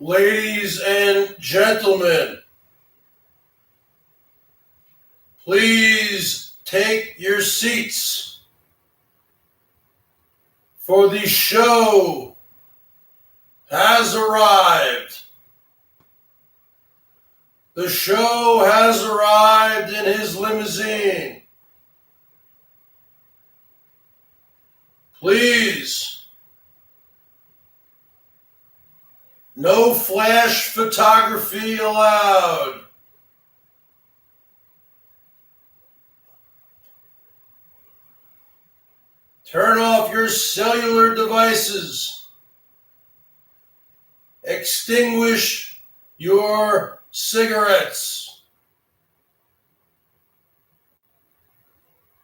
Ladies and gentlemen, please take your seats, for the show has arrived. The show has arrived in his limousine. Please, no flash photography allowed. Turn off your cellular devices. Extinguish your cigarettes.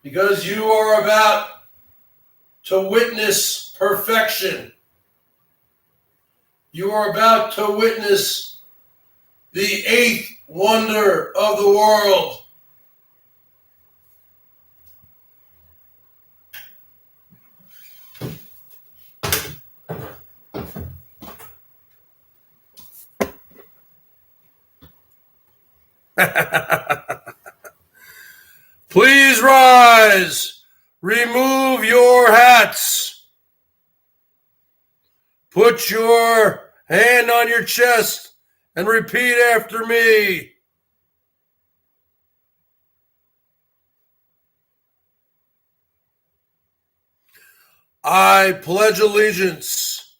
Because you are about to witness perfection. You are about to witness the eighth wonder of the world. Please rise. Remove your hats. Put your hand on your chest and repeat after me. I pledge allegiance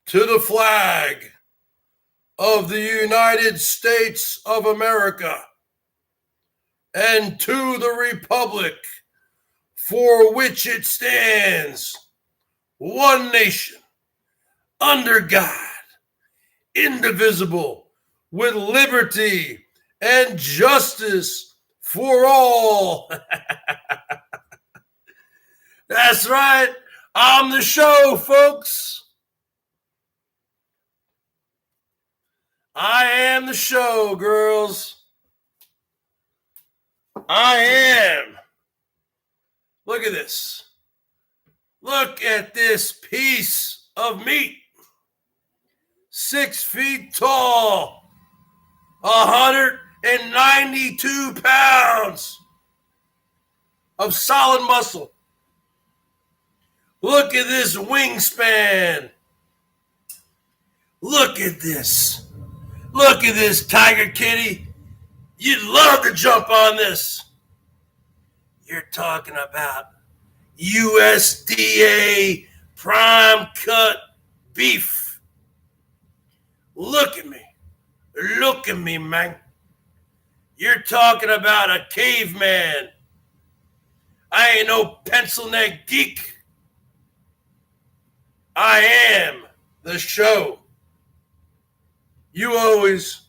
to the flag of the United States of America and to the republic for which it stands, one nation, under God, indivisible, with liberty and justice for all. That's right. I'm the show, folks. I am the show, girls. I am. Look at this. Look at this piece of meat. 6 feet tall. 192 pounds of solid muscle. Look at this wingspan. Look at this. Look at this, Tiger Kitty. You'd love to jump on this. You're talking about USDA prime cut beef. Look at me. Look at me, man. You're talking about a caveman. I ain't no pencil neck geek. I am the show. You always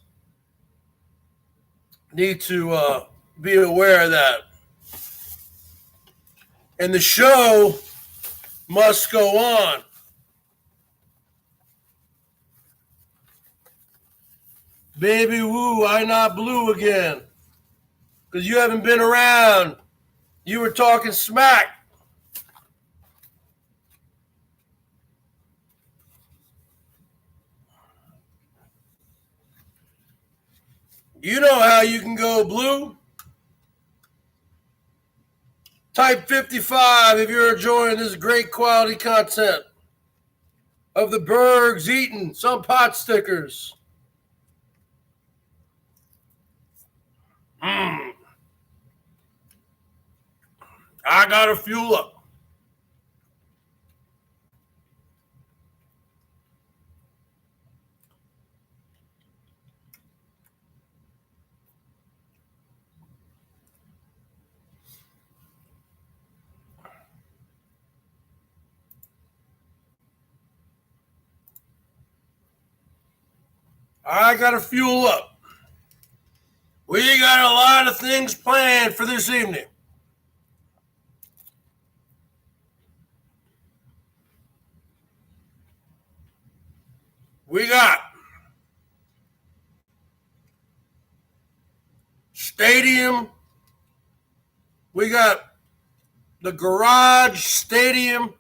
need to be aware of that. And the show must go on. Baby woo, I not blue again. Because you haven't been around. You were talking smack. You know how you can go blue? Type 55 if you're enjoying this great quality content of the Bergs eating some pot stickers. I gotta fuel up. I gotta fuel up. We got a lot of things planned for this evening. We got stadium. We got the Garage Stadium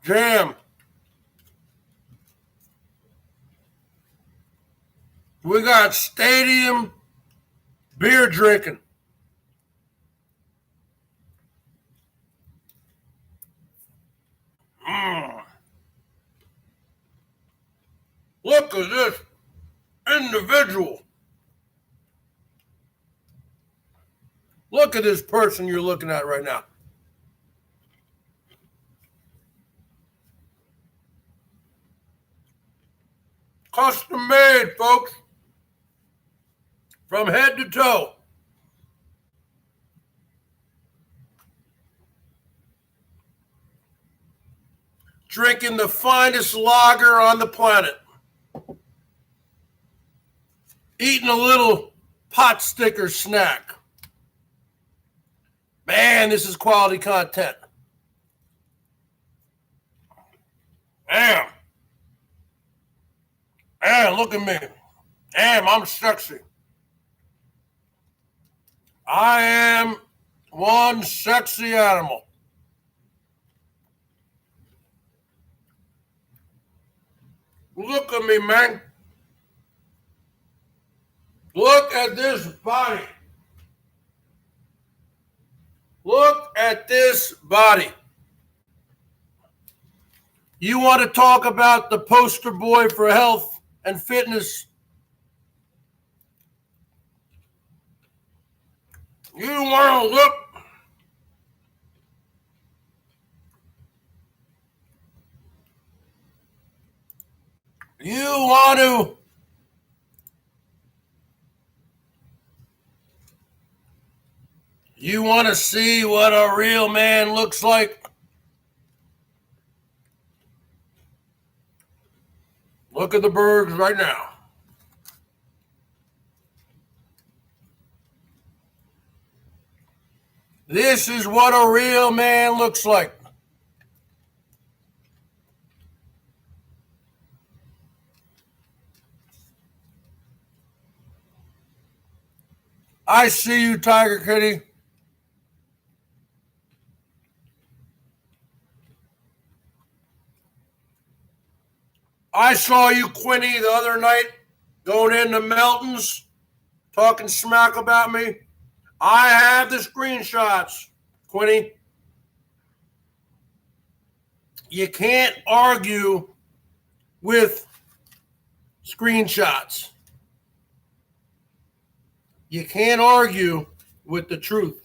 Jam. We got stadium beer drinking. Look at this individual. Look at this person you're looking at right now. Custom made, folks. From head to toe. Drinking the finest lager on the planet. Eating a little pot sticker snack. Man, this is quality content. Damn. Damn, look at me. Damn, I'm sexy. I am one sexy animal. Look at me, man. Look at this body. Look at this body. You want to talk about the poster boy for health and fitness? You want to look. You want to see what a real man looks like? Look at the Bergs right now. This is what a real man looks like. I see you, Tiger Kitty. I saw you, Quinny, the other night going into Melton's, talking smack about me. I have the screenshots, Quinny. You can't argue with screenshots. You can't argue with the truth.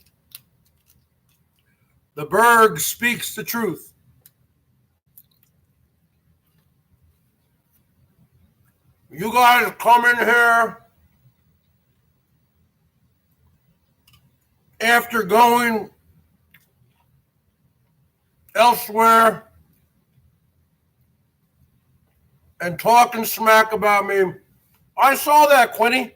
The Berg speaks the truth. You guys come in here after going elsewhere and talking smack about me. I saw that, Quinny.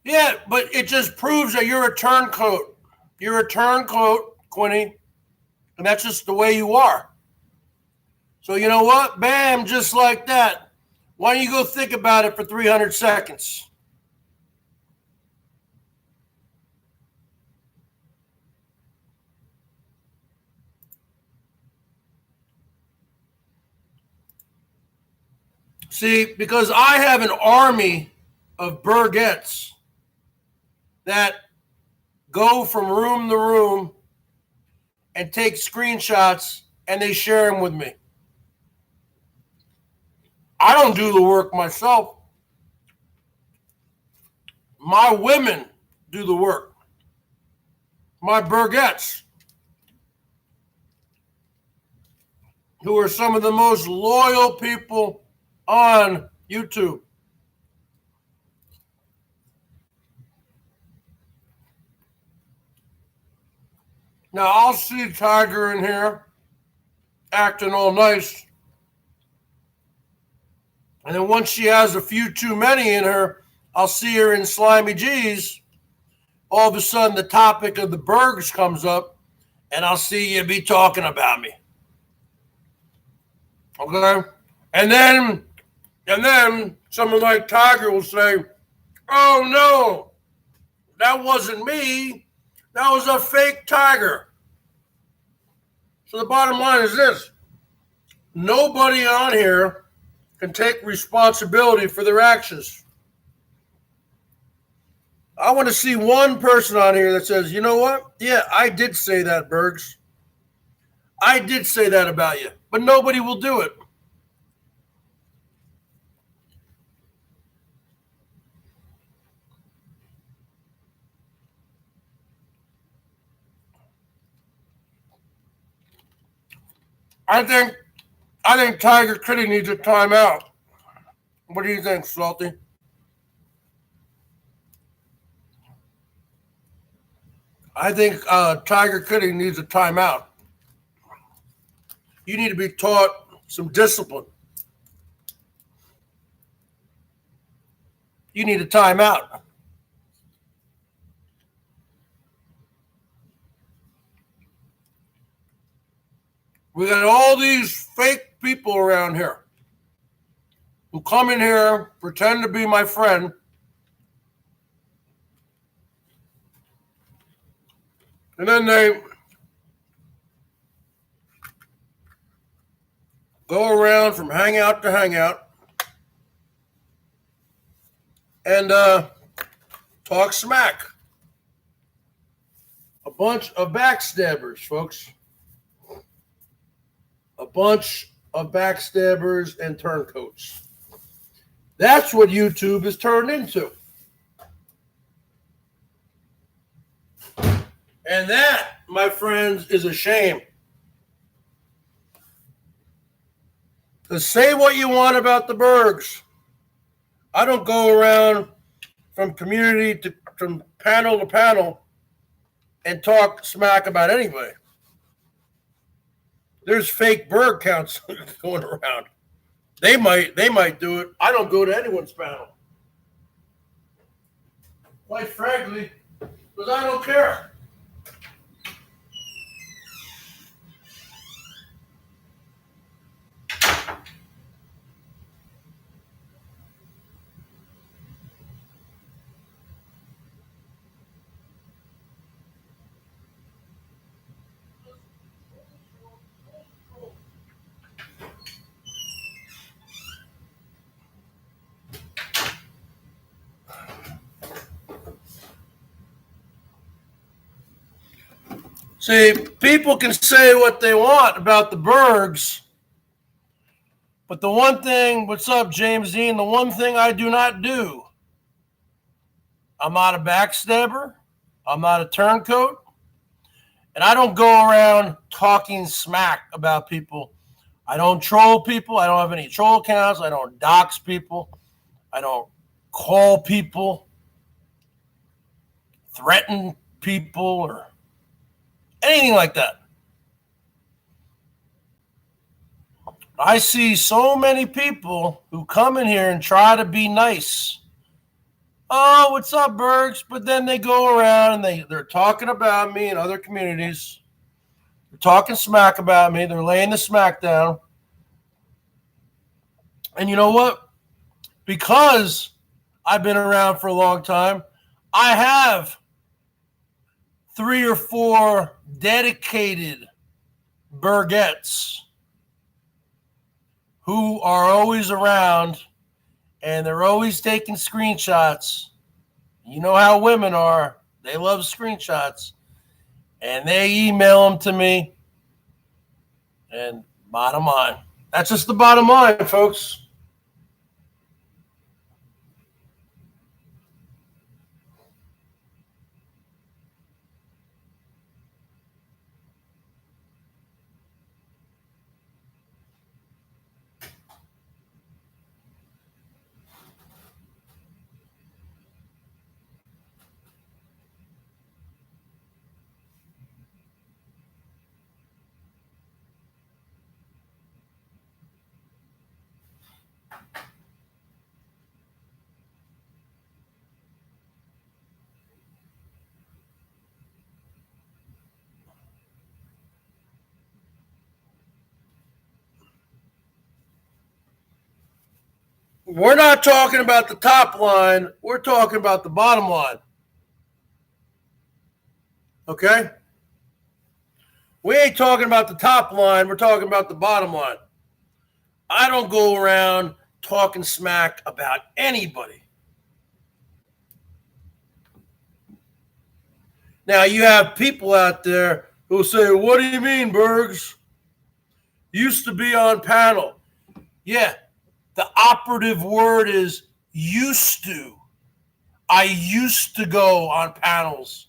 Yeah, but it just proves that you're a turncoat. You're a turncoat, Quinny. And that's just the way you are. So you know what? Bam, just like that. Why don't you go think about it for 300 seconds? See, because I have an army of Bergettes that go from room to room and take screenshots and they share them with me. I don't do the work myself. My women do the work. My Bergettes, who are some of the most loyal people on YouTube. Now, I'll see Tiger in here acting all nice. And then once she has a few too many in her, I'll see her in Slimy G's. All of a sudden, the topic of the Bergs comes up, and I'll see you be talking about me. Okay? And then someone like Tiger will say, oh, no, that wasn't me. That was a fake Tiger. So the bottom line is this. Nobody on here can take responsibility for their actions. I want to see one person on here that says, you know what? Yeah, I did say that, Bergs. I did say that about you. But nobody will do it. I think Tiger Kitty needs a timeout. What do you think, Salty? I think Tiger Kitty needs a timeout. You need to be taught some discipline. You need a timeout. We got all these fake people around here who come in here, pretend to be my friend, and then they go around from hangout to hangout and talk smack. A bunch of backstabbers, folks. A bunch of backstabbers and turncoats. That's what YouTube has turned into. And that, my friends, is a shame. To say what you want about the Bergs. I don't go around from community to from panel to panel and talk smack about anybody. There's fake Berg counts going around. They might do it. I don't go to anyone's panel. Quite frankly, because I don't care. See, people can say what they want about the Bergs, but the one thing, what's up, James Dean? The one thing I do not do, I'm not a backstabber, I'm not a turncoat, and I don't go around talking smack about people. I don't troll people. I don't have any troll accounts. I don't dox people. I don't call people, threaten people, or anything like that. I see so many people who come in here and try to be nice. Oh, what's up, Bergs? But then they go around and they're talking about me in other communities. They're talking smack about me. They're laying the smack down. And you know what? Because I've been around for a long time, I have 3 or 4 dedicated Bergettes who are always around and they're always taking screenshots. You know how women are. They love screenshots. And they email them to me. And bottom line. That's just the bottom line, folks. We're not talking about the top line. We're talking about the bottom line. Okay? We ain't talking about the top line. We're talking about the bottom line. I don't go around talking smack about anybody. Now, you have people out there who say, what do you mean, Bergs? Used to be on panel. Yeah, the operative word is used to. I used to go on panels,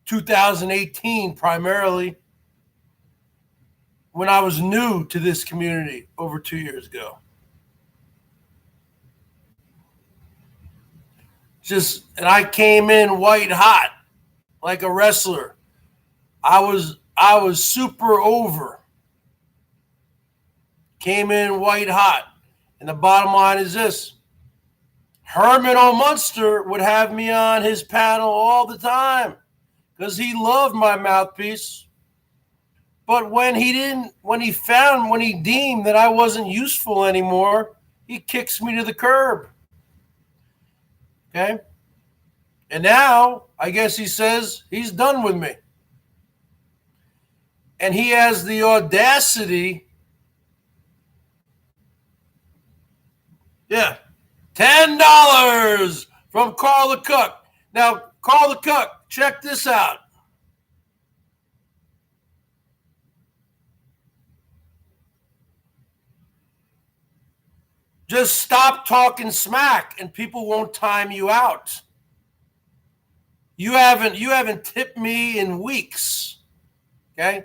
2018 primarily, when I was new to this community over 2 years ago. And I came in white hot like a wrestler. I was super over. Came in white hot. And the bottom line is this. Herman O. Munster would have me on his panel all the time because he loved my mouthpiece. But when he deemed that I wasn't useful anymore, he kicks me to the curb. Okay? And now, I guess he says he's done with me. And he has the audacity. Yeah. $10 from Carl the Cook. Now, Carl the Cook, check this out. Just stop talking smack and people won't time you out. You haven't tipped me in weeks. Okay?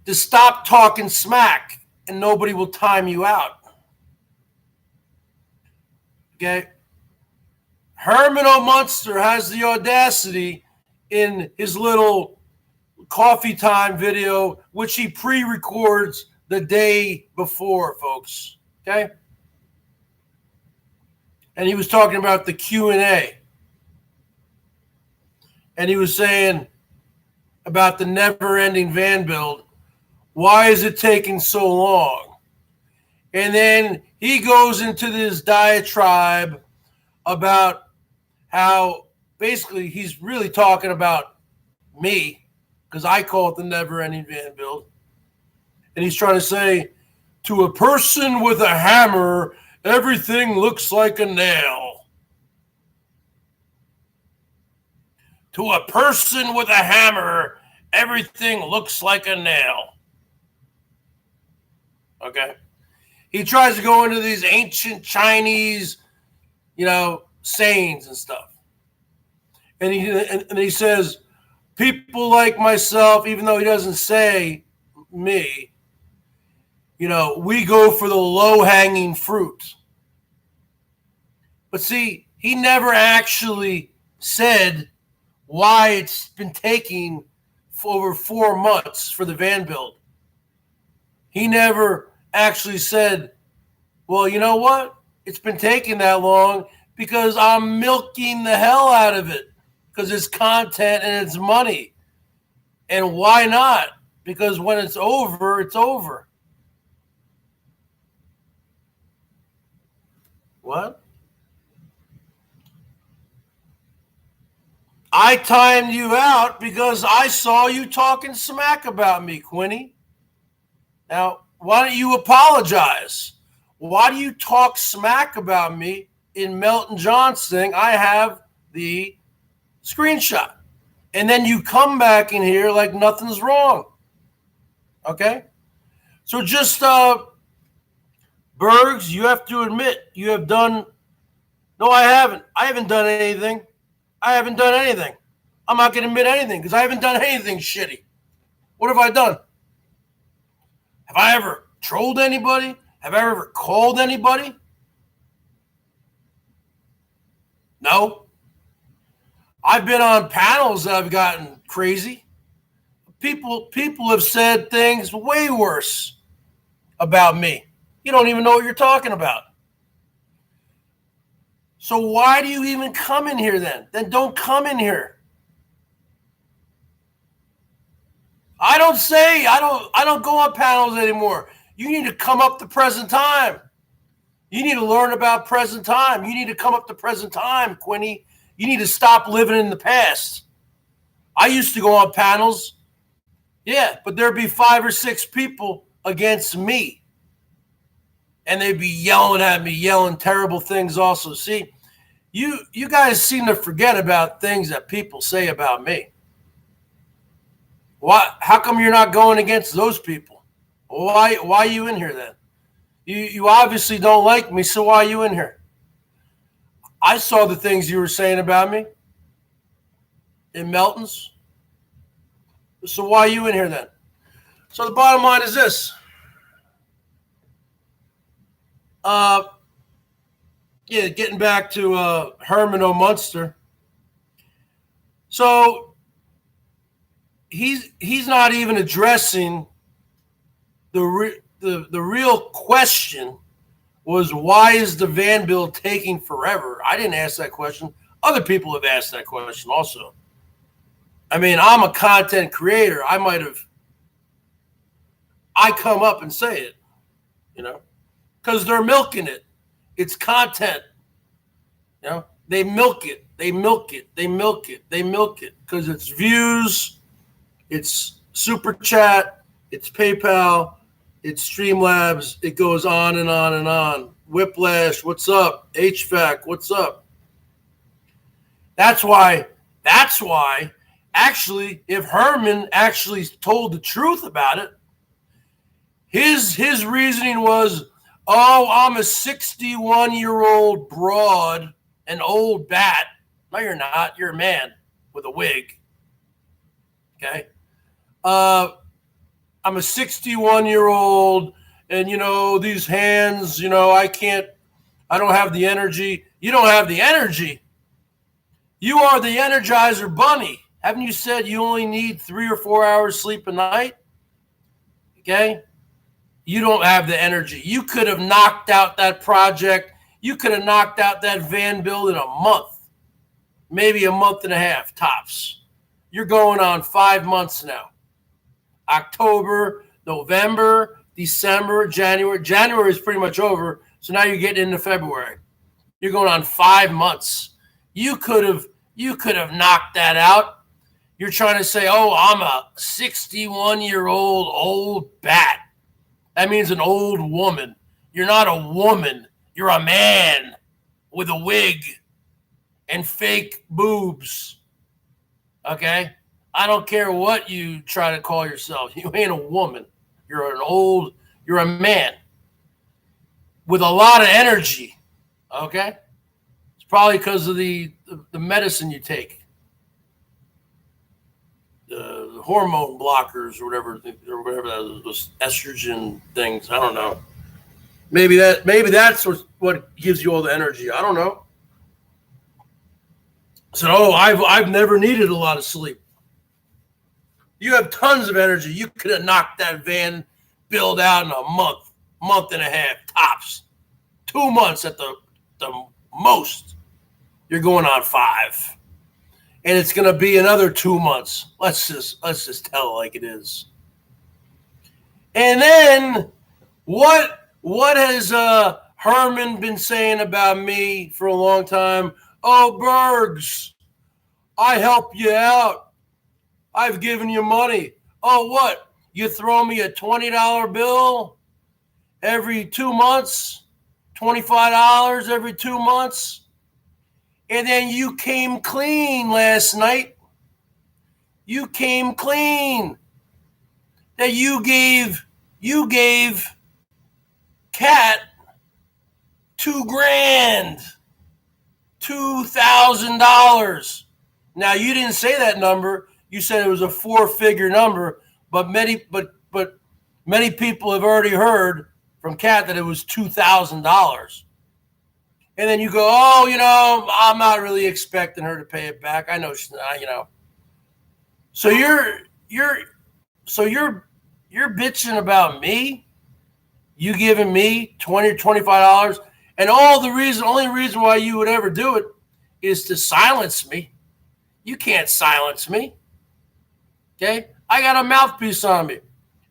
Just stop talking smack and nobody will time you out. Okay? Herman O. Munster has the audacity in his little coffee time video, which he pre-records the day before, folks. Okay? And he was talking about the Q&A. And he was saying about the never-ending van build. Why is it taking so long? And then he goes into this diatribe about how basically he's really talking about me because I call it the never-ending van build. And he's trying to say, to a person with a hammer, everything looks like a nail. To a person with a hammer, everything looks like a nail. Okay? He tries to go into these ancient Chinese, sayings and stuff. And he says, people like myself, even though he doesn't say me, we go for the low-hanging fruit. But see, he never actually said why it's been taking over 4 months for the van build. He never actually said, well, you know what? It's been taking that long because I'm milking the hell out of it because it's content and it's money. And why not? Because when it's over, it's over. What? I timed you out because I saw you talking smack about me, Quinny. Now, why don't you apologize? Why do you talk smack about me in Melton John's thing? I have the screenshot. And then you come back in here like nothing's wrong. Okay? So just, Bergs, you have to admit you have done. No, I haven't. I haven't done anything. I haven't done anything. I'm not going to admit anything because I haven't done anything shitty. What have I done? Have I ever trolled anybody? Have I ever called anybody? No. I've been on panels that have gotten crazy. People have said things way worse about me. You don't even know what you're talking about. So why do you even come in here then? Then don't come in here. I don't go on panels anymore. You need to come up to present time. You need to learn about present time. You need to come up to present time, Quinny. You need to stop living in the past. I used to go on panels. Yeah, but there'd be 5 or 6 people against me. And they'd be yelling at me, yelling terrible things also. See, you guys seem to forget about things that people say about me. Why? How come you're not going against those people? Why are you in here then? You obviously don't like me, so why are you in here? I saw the things you were saying about me in Melton's. So why are you in here then? So the bottom line is this. Getting back to Herman O'Munster. So he's not even addressing the real question was, why is the van bill taking forever? I didn't ask that question. Other people have asked that question also. I mean, I'm a content creator. I come up and say it, because they're milking it. It's content. They milk it. They milk it. They milk it. They milk it because it's views, it's super chat, it's PayPal, it's Streamlabs. It goes on and on and on. Whiplash, what's up? HVAC, what's up? That's why, actually, if Herman actually told the truth about it, his reasoning was, oh, I'm a 61-year-old broad, an old bat. No, you're not. You're a man with a wig. Okay? I'm a 61-year-old, and, these hands, I don't have the energy. You don't have the energy. You are the Energizer Bunny. Haven't you said you only need 3 or 4 hours sleep a night? Okay? You don't have the energy. You could have knocked out that project. You could have knocked out that van bill in a month, maybe a month and a half, tops. You're going on 5 months now. October, November, December, January. January is pretty much over, so now you're getting into February. You're going on 5 months. You could have knocked that out. You're trying to say, oh, I'm a 61-year-old old bat. That means an old woman. You're not a woman. You're a man with a wig and fake boobs. Okay? I don't care what you try to call yourself. You ain't a woman. You're a man with a lot of energy. Okay? It's probably because of the medicine you take. The hormone blockers or whatever those estrogen things. I don't know. Maybe that's what gives you all the energy. I don't know. So, I've never needed a lot of sleep. You have tons of energy. You could have knocked that van build out in a month and a half tops. 2 months at the most. You're going on 5. And it's going to be another 2 months. Let's just tell it like it is. And then what has Herman been saying about me for a long time? Oh, Bergs, I help you out. I've given you money. Oh, what? You throw me a $20 bill every 2 months? $25 every 2 months? And then you came clean last night. You came clean that you gave Kat $2,000, $2,000. Now you didn't say that number. You said it was a 4-figure number, but many people have already heard from Kat that it was $2,000. And then you go, oh, I'm not really expecting her to pay it back. I know she's not, So you're bitching about me. You giving me $20 or $25, and only reason why you would ever do it is to silence me. You can't silence me. Okay, I got a mouthpiece on me,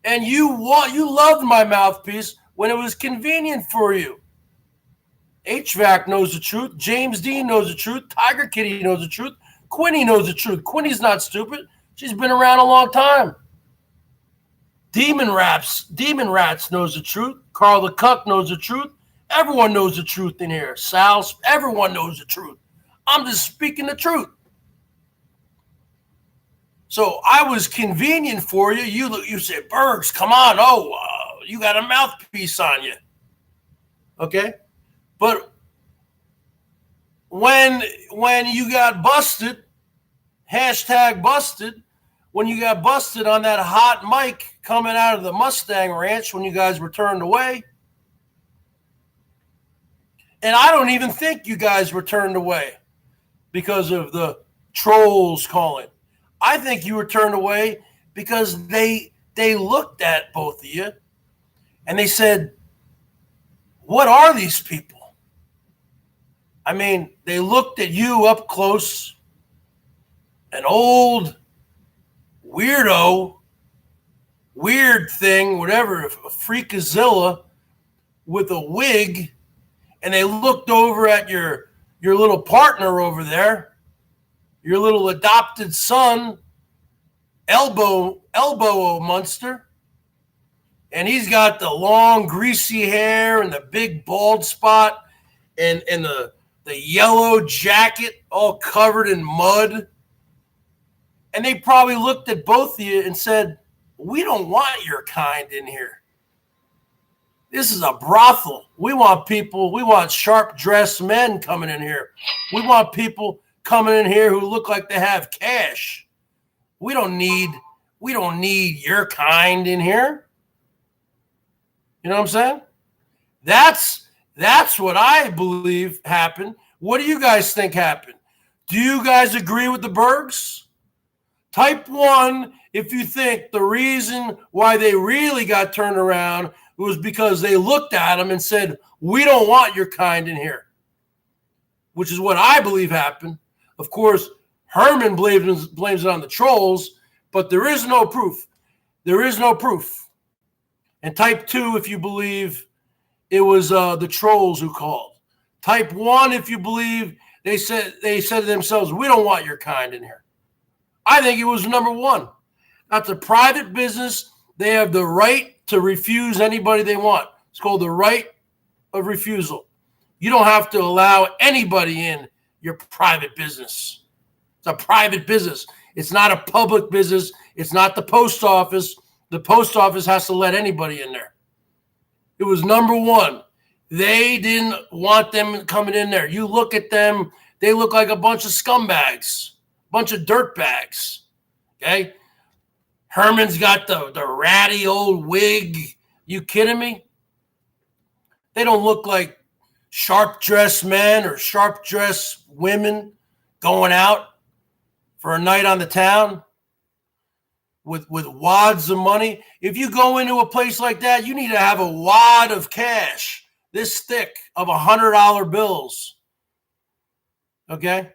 and you loved my mouthpiece when it was convenient for you. HVAC knows the truth. James Dean knows the truth. Tiger Kitty knows the truth. Quinny knows the truth. Quinny's not stupid. She's been around a long time. Demon Rats knows the truth. Carl the Cuck knows the truth. Everyone knows the truth in here. Sal, everyone knows the truth. I'm just speaking the truth. So I was convenient for you. You said, Bergs, come on. Oh, you got a mouthpiece on you. Okay? But when you got busted, hashtag busted, when you got busted on that hot mic coming out of the Mustang Ranch when you guys were turned away, and I don't even think you guys were turned away because of the trolls calling. I think you were turned away because they looked at both of you and they said, what are these people? I mean, they looked at you up close, an old weirdo, weird thing, whatever, a freakazilla with a wig, and they looked over at your little partner over there, your little adopted son, Elbow Munster, and he's got the long greasy hair and the big bald spot and the yellow jacket all covered in mud. And they probably looked at both of you and said, we don't want your kind in here. This is a brothel. We want sharp-dressed men coming in here. We want people coming in here who look like they have cash. We don't need your kind in here. You know what I'm saying? That's what I believe happened. What do you guys think happened? Do you guys agree with the Bergs? Type 1 if you think the reason why they really got turned around was because they looked at them and said, we don't want your kind in here, which is what I believe happened. Of course, Herman blames it on the trolls, but there is no proof. There is no proof. And type 2 if you believe it was the trolls who called. Type 1 if you believe they said to themselves, we don't want your kind in here. I think it was number 1. That's a private business. They have the right to refuse anybody they want. It's called the right of refusal. You don't have to allow anybody in your private business. It's a private business. It's not a public business. It's not the post office. The post office has to let anybody in there. It was number 1. They didn't want them coming in there. You look at them, they look like a bunch of scumbags, a bunch of dirtbags. Okay? Herman's got the ratty old wig. You kidding me? They don't look like sharp-dressed men or sharp-dressed women going out for a night on the town with wads of money. If you go into a place like that, you need to have a wad of cash this thick of $100 bills. Okay?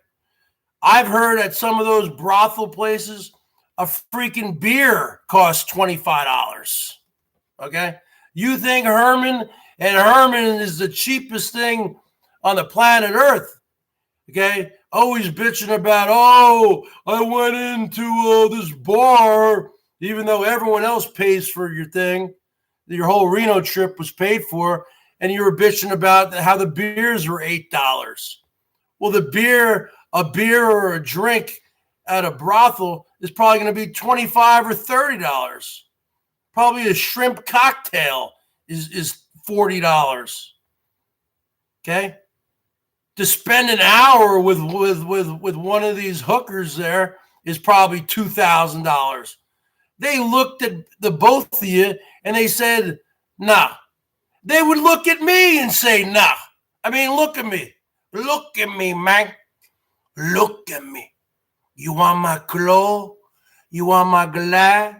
I've heard at some of those brothel places, a freaking beer costs $25. Okay? You think Herman is the cheapest thing on the planet Earth. Okay? Always bitching about, I went into this bar, even though everyone else pays for your thing. Your whole Reno trip was paid for, and you were bitching about how the beers were $8. Well, a beer or a drink at a brothel is probably going to be $25 or $30. Probably a shrimp cocktail is $40. Okay? To spend an hour with one of these hookers there is probably $2,000. They looked at the both of you and they said, nah. They would look at me and say, nah. I mean, look at me. Look at me, man. Look at me. You want my clothes? You want my glass?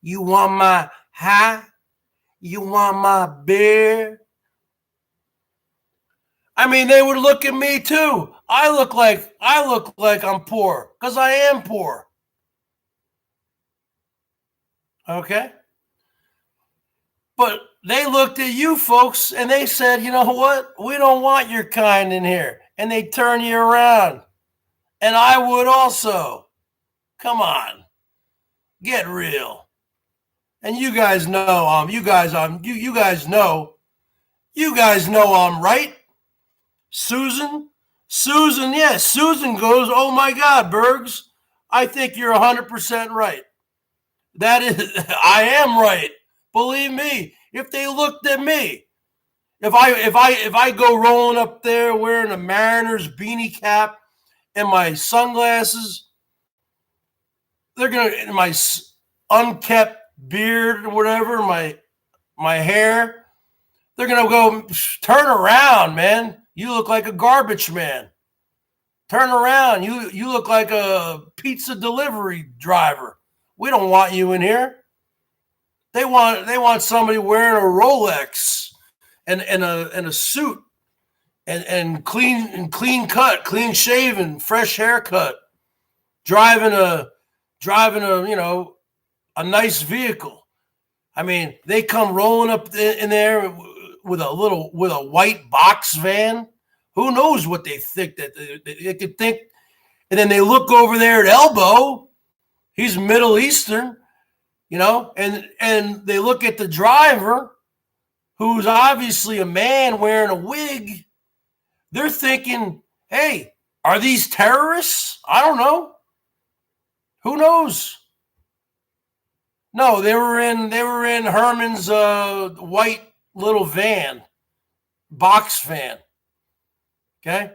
You want my hat? You want my beer? I mean, they would look at me too. I look like I'm poor because I am poor. Okay? But they looked at you folks and they said, you know what? We don't want your kind in here. And they turn you around. And I would also. Come on. Get real. And you guys know, you guys know I'm right. Susan, yes, Susan goes, oh my God, Bergs, I think you're 100% right. That is, I am right. Believe me, if they looked at me, if I go rolling up there wearing a Mariners beanie cap and my sunglasses, they're gonna my unkept beard or whatever, my hair, they're gonna go, turn around, man. You look like a garbage man. Turn around. You look like a pizza delivery driver. We don't want you in here. They want somebody wearing a Rolex and a suit and clean cut, clean shaven, fresh haircut, driving a a nice vehicle. I mean, they come rolling up in there with a white box van. Who knows what they think that they could think? And then they look over there at Elbow. He's Middle Eastern, and they look at the driver, who's obviously a man wearing a wig. They're thinking, hey, are these terrorists? I don't know. Who knows? No, they were in Herman's white little van, box van. Okay?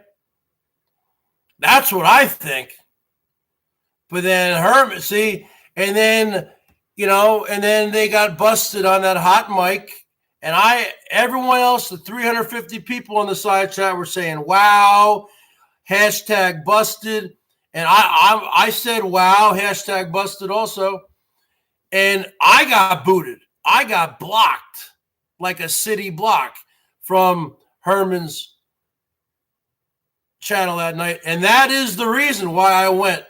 That's what I think. But then Herman, see, and then they got busted on that hot mic. And everyone else, the 350 people on the side chat were saying, wow, hashtag busted. And I said, wow, hashtag busted also. And I got booted. I got blocked like a city block from Herman's channel that night. And that is the reason why I went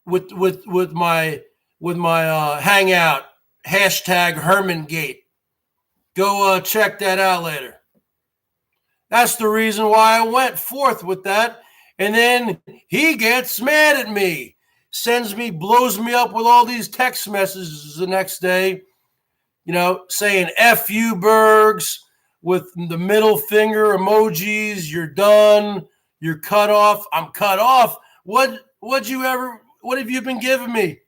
with my hangout, hashtag Hermangate. Go check that out later. That's the reason why I went forth with that. And then he gets mad at me, blows me up with all these text messages the next day, saying F you, Bergs, with the middle finger emojis. You're done. You're cut off. I'm cut off. What have you been giving me?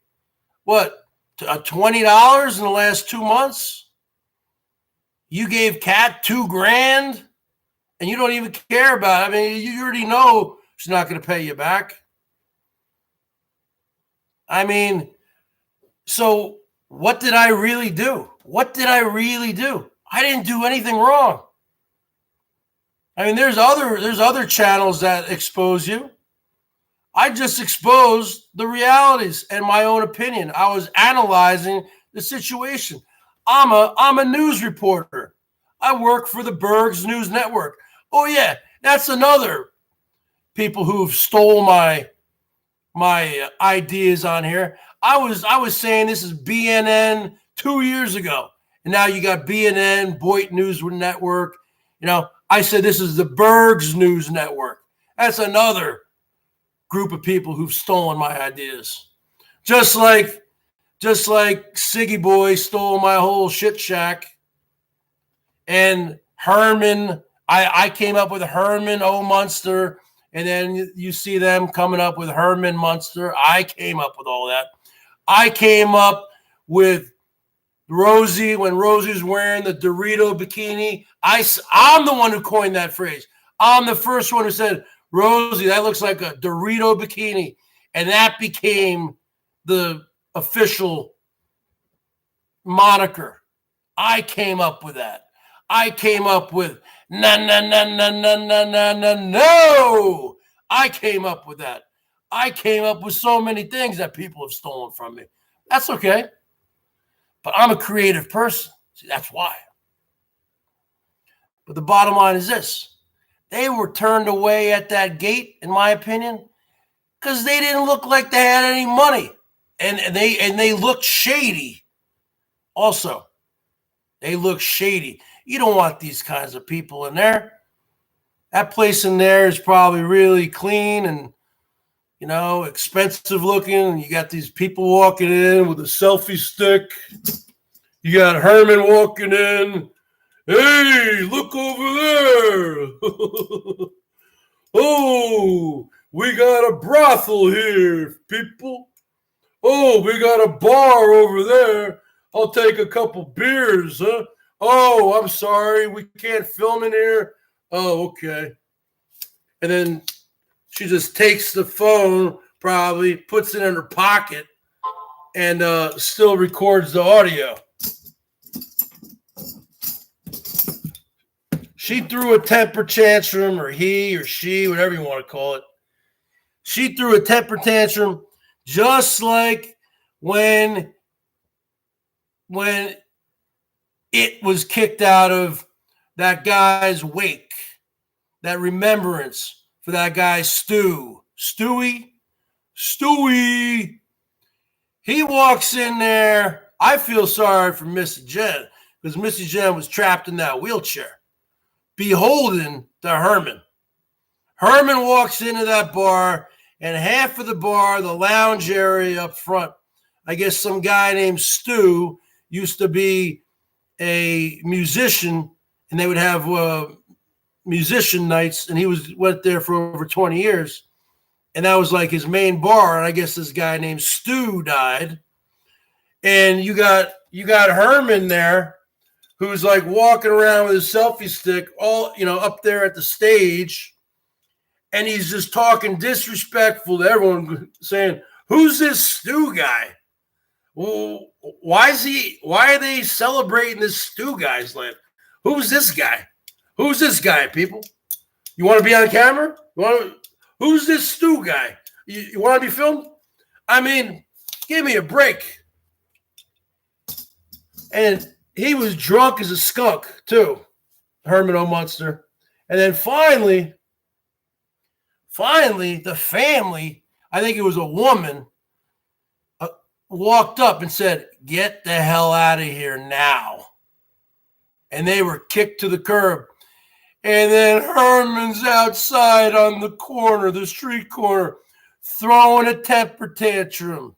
What, $20 in the last 2 months? You gave Kat $2,000 and you don't even care about it. I mean, you already know she's not going to pay you back. I mean, so what did I really do? I didn't do anything wrong. I mean, there's other channels that expose you. I just exposed the realities and my own opinion. I was analyzing the situation. I'm a news reporter. I work for the BERGS News Network. Oh yeah, that's another people who've stole my ideas on here. I was saying this is BNN 2 years ago, and now you got BNN, Boyd News Network. I said this is the BERGS News Network. That's another group of people who've stolen my ideas. Just like Siggy Boy stole my whole shit shack. And Herman, I came up with Herman O. Munster, and then you see them coming up with Herman Munster. I came up with all that. I came up with Rosie when Rosie's wearing the Dorito bikini. I'm the one who coined that phrase. I'm the first one who said, Rosie, that looks like a Dorito bikini. And that became the official moniker. I came up with that. I came up with no. I came up with that. I came up with so many things that people have stolen from me. That's okay. But I'm a creative person. See, that's why. But the bottom line is this. They were turned away at that gate, in my opinion, because they didn't look like they had any money. And they looked shady. Also, they look shady. You don't want these kinds of people in there. That place in there is probably really clean and, expensive looking. You got these people walking in with a selfie stick. You got Herman walking in. Hey, look over there. Oh, we got a brothel here, people. Oh, we got a bar over there. I'll take a couple beers, huh? Oh, I'm sorry. We can't film in here. Oh, okay. And then she just takes the phone, probably puts it in her pocket, and still records the audio. She threw a temper tantrum, or he or she, whatever you want to call it. She threw a temper tantrum just like when it was kicked out of that guy's wake, that remembrance for that guy Stewie. He walks in there. I feel sorry for Missy Jen because Missy Jen was trapped in that wheelchair, beholden to Herman. Herman walks into that bar, and half of the bar, the lounge area up front, I guess some guy named Stu used to be a musician, and they would have musician nights, and he went there for over 20 years. And that was like his main bar. And I guess this guy named Stu died. And you got Herman there, who's like walking around with his selfie stick, all up there at the stage, and he's just talking disrespectful to everyone, saying, "Who's this Stu guy? Well, why are they celebrating this Stu guy's life? Who's this guy? Who's this guy, people? You want to be on camera? Who's this Stu guy? You want to be filmed? I mean, give me a break." And he was drunk as a skunk, too, Herman O'Munster. And then finally, the family, I think it was a woman, walked up and said, "Get the hell out of here now." And they were kicked to the curb. And then Herman's outside on the corner, the street corner, throwing a temper tantrum,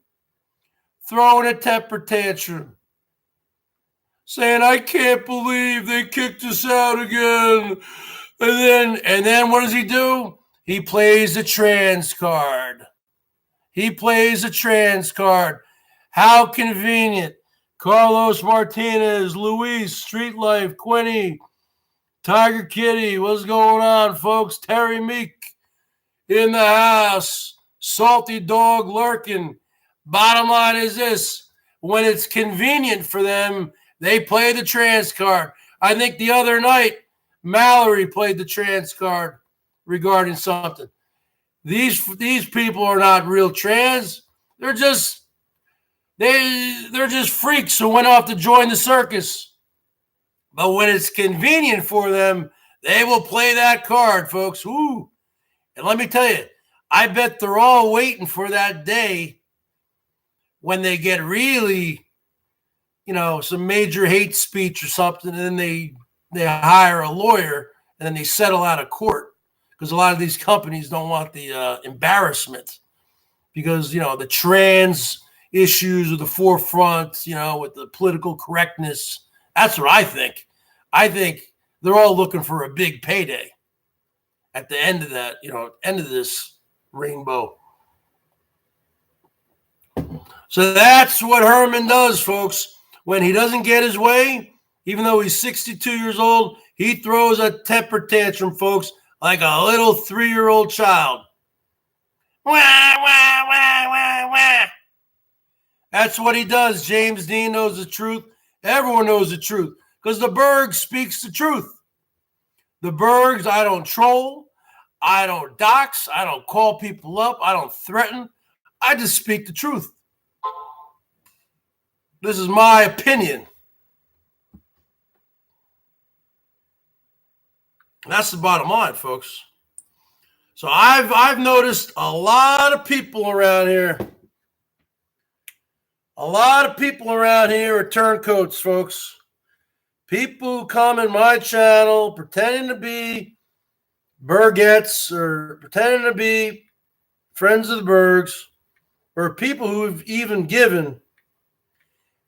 saying, "I can't believe they kicked us out again." And then what does he do? He plays the trans card. How convenient. Carlos Martinez, Luis, Street Life, Quinny, Tiger Kitty, what's going on, folks? Terry Meek in the house. Salty Dog lurking. Bottom line is this: when it's convenient for them, they play the trans card. I think the other night, Mallory played the trans card regarding something. These people are not real trans. They're just freaks who went off to join the circus. But when it's convenient for them, they will play that card, folks. Ooh. And let me tell you, I bet they're all waiting for that day when they get really, some major hate speech or something, and then they hire a lawyer, and then they settle out of court. Because a lot of these companies don't want the embarrassment, because, the trans issues are the forefront, with the political correctness. That's what I think. I think they're all looking for a big payday at the end of that, end of this rainbow. So that's what Herman does, folks. When he doesn't get his way, even though he's 62 years old, he throws a temper tantrum, folks, like a little 3-year-old child. Wah, wah, wah, wah, wah. That's what he does. James Dean knows the truth. Everyone knows the truth because the Berg speaks the truth. The Bergs, I don't troll. I don't dox. I don't call people up. I don't threaten. I just speak the truth. This is my opinion. That's the bottom line, folks. So I've noticed a lot of people around here. A lot of people around here are turncoats, folks. People who come in my channel pretending to be Bergettes or pretending to be friends of the Bergs or people who have even given.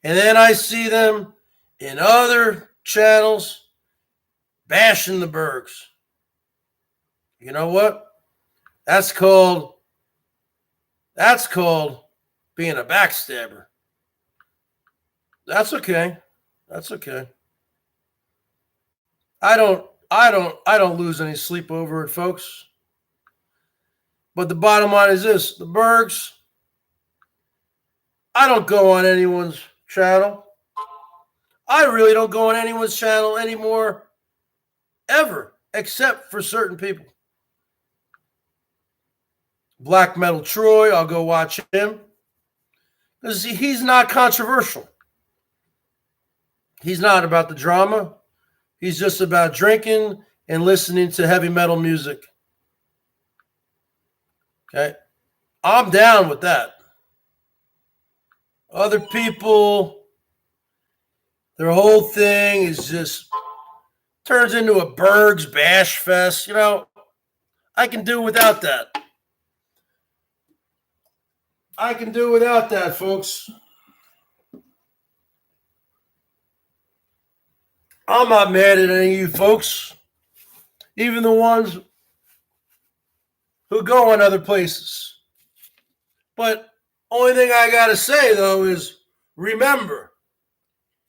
And then I see them in other channels bashing the Bergs. You know what? That's called being a backstabber. That's okay. That's okay. I don't lose any sleep over it, folks. But the bottom line is this: the Bergs, I don't go on anyone's channel. I really don't go on anyone's channel anymore, ever, except for certain people. Black Metal Troy, I'll go watch him because he's not controversial. He's not about the drama. He's just about drinking and listening to heavy metal music. Okay? I'm down with that. Other people, their whole thing is just turns into a Bergs bash fest. You know, I can do without that. I can do without that, folks. I'm not mad at any of you folks, even the ones who go on other places. But only thing I got to say, though, is remember,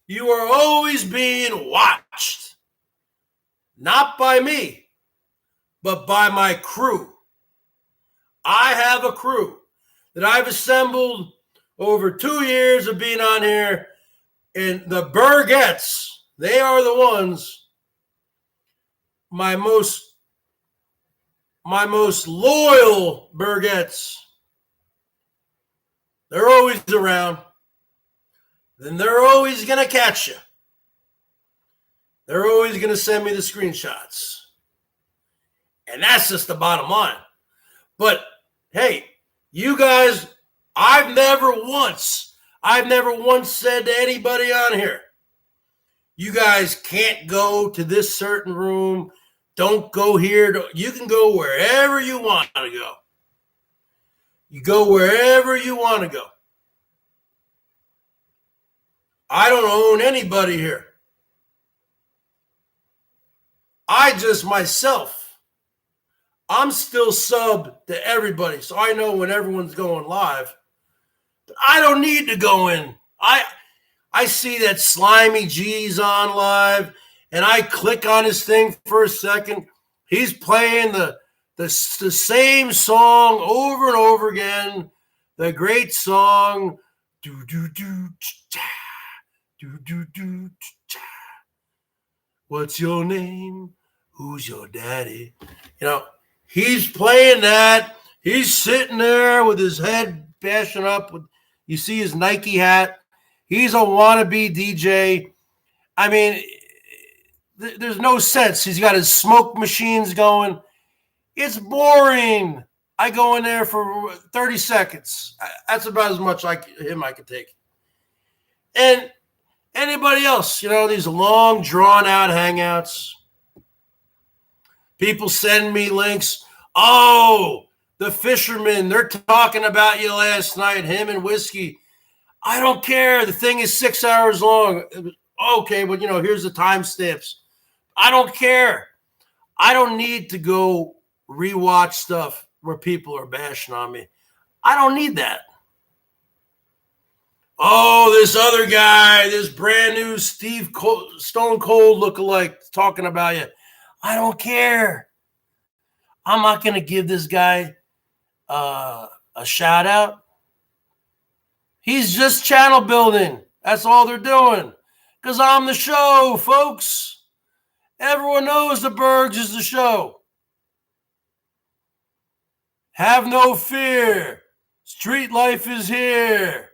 you are always being watched. Not by me, but by my crew. I have a crew that I've assembled over 2 years of being on here, and the Bergettes, they are the ones, my most loyal Bergettes. They're always around. Then they're always going to catch you. They're always going to send me the screenshots. And that's just the bottom line. But, hey, you guys, I've never once said to anybody on here, you guys can't go to this certain room. Don't go here. You can go wherever you want to go. You go wherever you want to go. I don't own anybody here. I just myself. I'm still sub to everybody, so I know when everyone's going live. But I don't need to go in. I see that Slimy G's on live, and I click on his thing for a second. He's playing the same song over and over again. The great song, do do do cha, do do do cha. What's your name? Who's your daddy? You know, he's playing that. He's sitting there with his head bashing up. You see his Nike hat. He's a wannabe DJ. I mean, there's no sense. He's got his smoke machines going. It's boring. I go in there for 30 seconds. That's about as much like him I could take. And anybody else, you know, these long, drawn-out hangouts. People send me links. Oh, the Fishermen, they're talking about you last night, him and Whiskey. I don't care. The thing is 6 hours long. Okay, but, you know, here's the timestamps. I don't care. I don't need to go rewatch stuff where people are bashing on me. I don't need that. Oh, this other guy, this brand new Stone Cold lookalike talking about you. I don't care. I'm not going to give this guy a shout out. He's just channel building. That's all they're doing. Because I'm the show, folks. Everyone knows the Bergs is the show. Have no fear. Street life is here.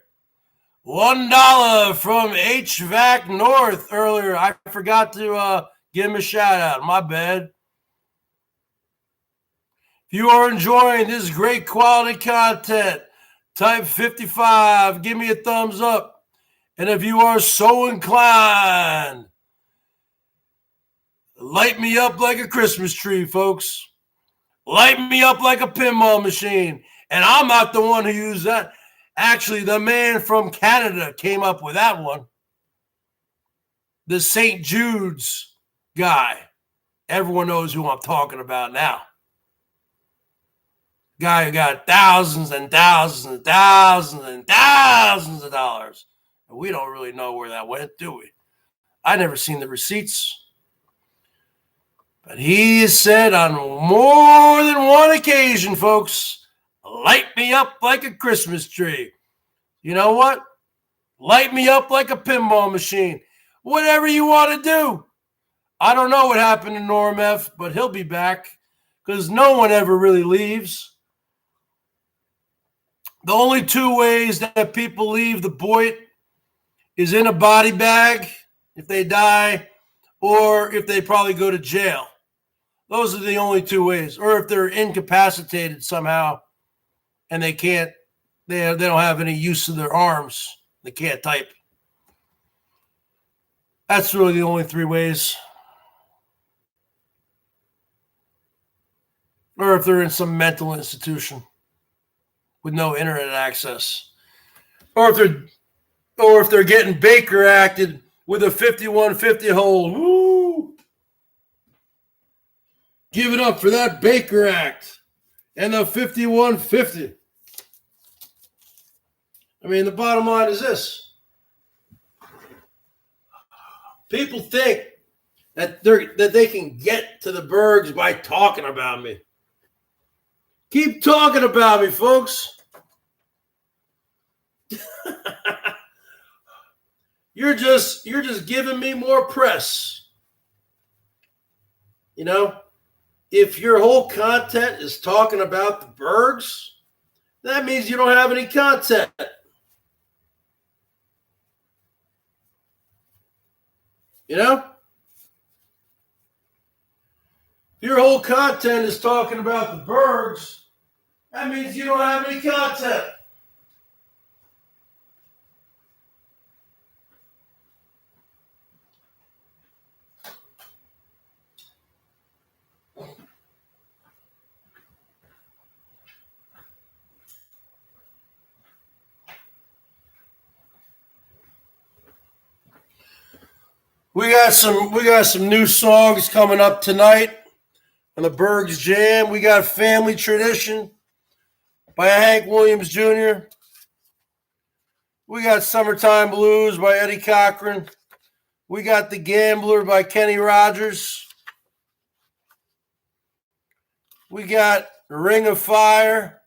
$1 from HVAC North earlier. I forgot to give him a shout out. My bad. If you are enjoying this great quality content, type 55. Give me a thumbs up. And if you are so inclined, light me up like a Christmas tree, folks. Light me up like a pinball machine. And I'm not the one who used that. Actually, the man from Canada came up with that one. the St. Jude's guy. Everyone knows who I'm talking about now. Guy who got thousands and thousands and thousands and thousands of dollars. And we don't really know where that went, do we? I never seen the receipts. But he has said on more than one occasion, folks, light me up like a Christmas tree. You know what? Light me up like a pinball machine. Whatever you want to do. I don't know what happened to Norm F., but he'll be back because no one ever really leaves. The only two ways that people leave the Boyd is in a body bag if they die, or if they probably go to jail. Those are the only two ways. Or if they're incapacitated somehow and they can't, they don't have any use of their arms. They can't type. That's really the only three ways. Or if they're in some mental institution with no internet access. Or if they're getting Baker acted with a 5150 hole. Woo! Give it up for that Baker Act and the 5150. I mean, the bottom line is this. People think that they can get to the Bergs by talking about me. Keep talking about me, folks. You're just giving me more press. You know, if your whole content is talking about the Bergs, that means you don't have any content. You know? If your whole content is talking about the Bergs, that means you don't have any content. We got some new songs coming up tonight on the Bergs Jam. We got Family Tradition by Hank Williams Jr. We got Summertime Blues by Eddie Cochran. We got The Gambler by Kenny Rogers. We got Ring of Fire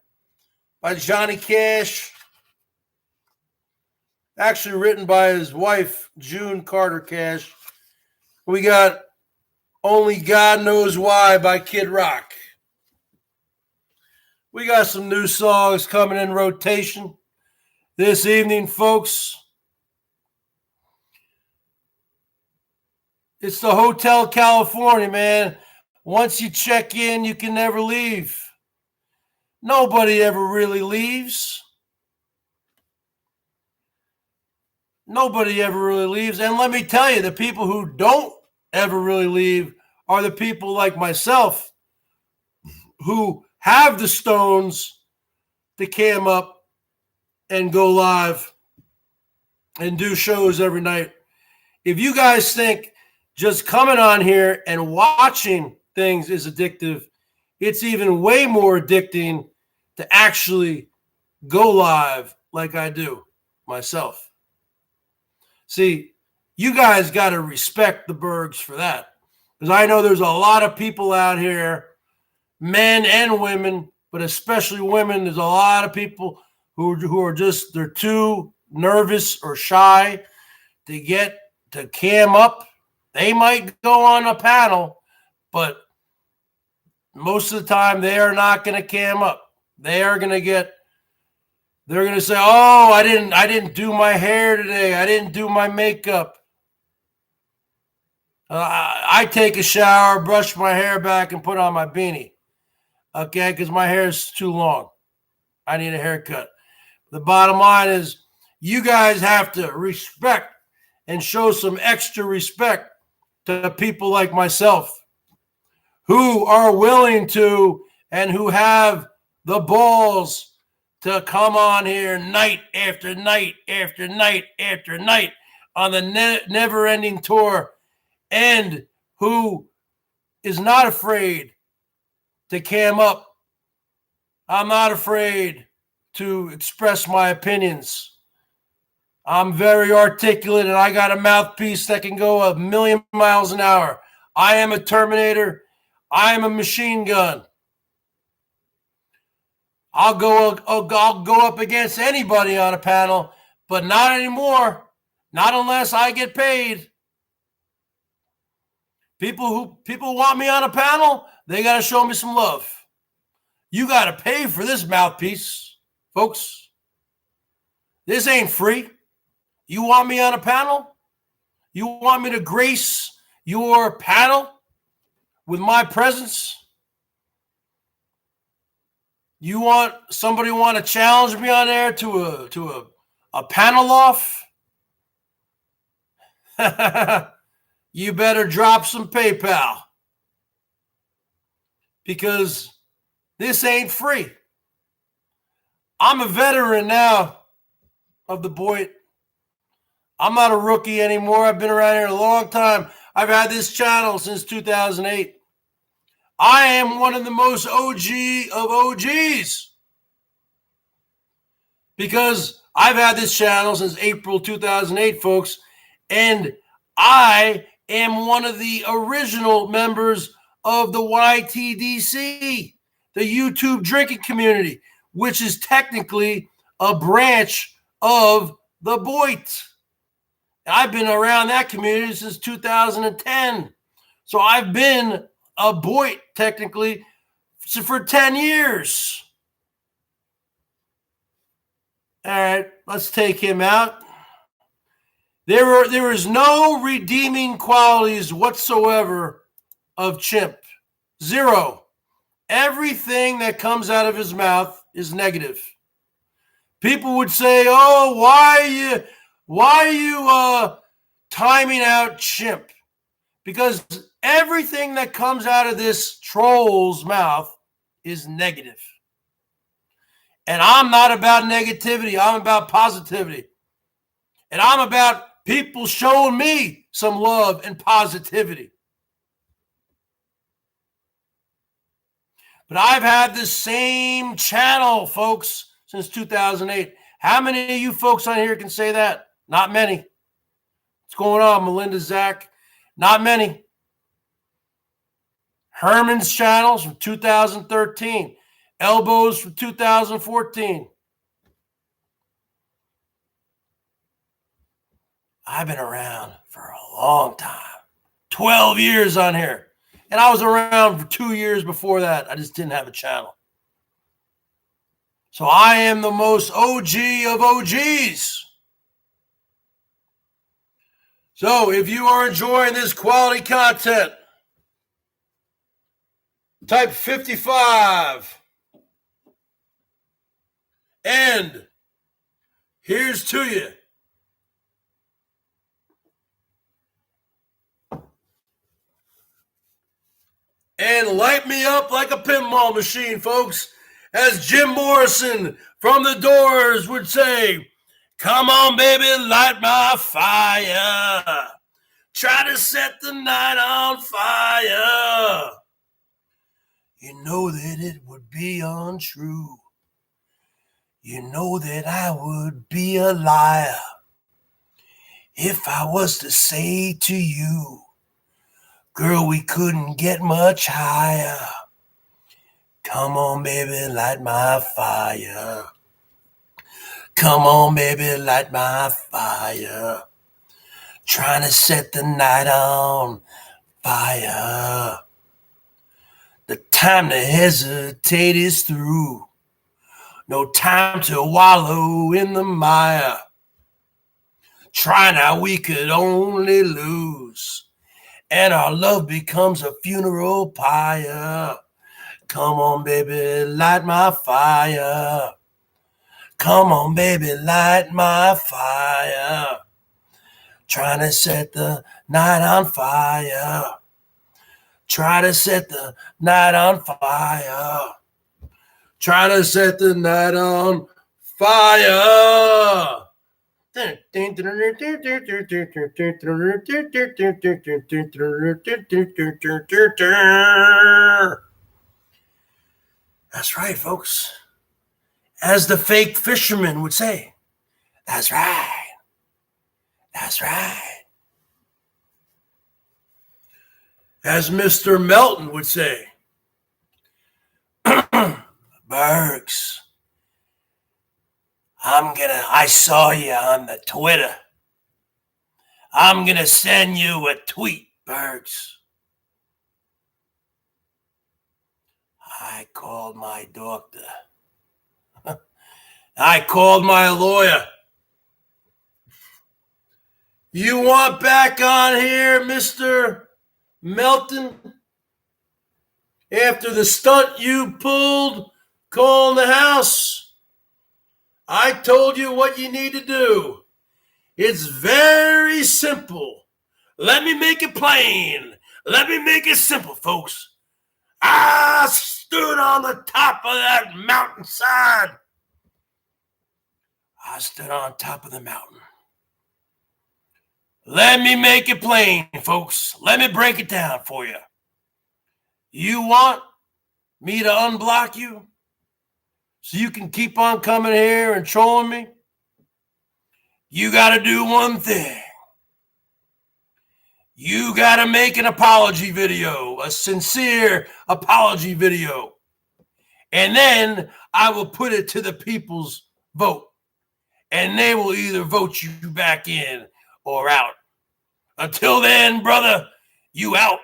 by Johnny Cash. Actually written by his wife, June Carter Cash. We got Only God Knows Why by Kid Rock. We got some new songs coming in rotation this evening, folks. It's the Hotel California, man. Once you check in, you can never leave. Nobody ever really leaves. Nobody ever really leaves. And let me tell you, the people who don't ever really leave are the people like myself who have the stones to cam up and go live and do shows every night. If you guys think just coming on here and watching things is addictive, it's even way more addicting to actually go live like I do myself. See, you guys got to respect the Bergs for that. Because I know there's a lot of people out here, men and women, but especially women. There's a lot of people who are just, they're too nervous or shy to get to cam up. They might go on a panel, but most of the time they are not going to cam up. They are going to get, they're going to say, "Oh, I didn't do my hair today. I didn't do my makeup. I take a shower, brush my hair back, and put on my beanie. Okay, because my hair is too long. I need a haircut." The bottom line is you guys have to respect and show some extra respect to people like myself who are willing to and who have the balls to come on here night after night after night after night on the never-ending tour and who is not afraid to cam up. I'm not afraid to express my opinions. I'm very articulate and I got a mouthpiece that can go 1,000,000 miles an hour. I am a Terminator. I am a machine gun. I'll go up against anybody on a panel, but not anymore. Not unless I get paid. People want me on a panel, they got to show me some love. You got to pay for this mouthpiece, folks. This ain't free. You want me on a panel? You want me to grace your panel with my presence? You want somebody want to challenge me on there to a panel off? You better drop some PayPal, because this ain't free. I'm a veteran now of the Boyd. I'm not a rookie anymore. I've been around here a long time. I've had this channel since 2008. I am one of the most OG of OGs, because I've had this channel since April 2008, folks, and I am one of the original members of the YTDC, the YouTube drinking community, which is technically a branch of the Boyd. I've been around that community since 2010. So I've been a Boyd technically for 10 years. All right, let's take him out. There is no redeeming qualities whatsoever of Chimp. Zero. Everything that comes out of his mouth is negative. People would say, "Oh, why are you timing out Chimp?" Because everything that comes out of this troll's mouth is negative. And I'm not about negativity. I'm about positivity. And I'm about people showing me some love and positivity. But I've had the same channel, folks, since 2008. How many of you folks on here can say that? Not many. What's going on, Melinda, Zach? Not many. Herman's channels from 2013. Elbows from 2014. I've been around for a long time. 12 years on here. And I was around for 2 years before that. I just didn't have a channel. So I am the most OG of OGs. So if you are enjoying this quality content, type 55. And here's to you. And light me up like a pinball machine, folks. As Jim Morrison from the Doors would say, "Come on, baby, light my fire. Try to set the night on fire. You know that it would be untrue. You know that I would be a liar if I was to say to you, girl, we couldn't get much higher. Come on, baby, light my fire. Come on, baby, light my fire. Trying to set the night on fire. The time to hesitate is through. No time to wallow in the mire. Try now, we could only lose. And our love becomes a funeral pyre. Come on, baby, light my fire. Come on, baby, light my fire. Trying to set the night on fire. Try to set the night on fire. Try to set the night on fire. That's right, folks. As the fake fisherman would say, that's right. That's right. As Mr. Melton would say, Bergs, I saw you on the Twitter. I'm gonna send you a tweet, Bergs. I called my doctor. I called my lawyer. You want back on here, Mr. Melton? After the stunt you pulled, calling the house, I told you what you need to do. It's very simple. Let me make it plain. Let me make it simple, folks. I stood on the top of that mountainside. I stood on top of the mountain. Let me make it plain, folks. Let me break it down for you. You want me to unblock you so you can keep on coming here and trolling me? You got to do one thing. You got to make an apology video, a sincere apology video. And then I will put it to the people's vote. And they will either vote you back in or out. Until then, brother, you out.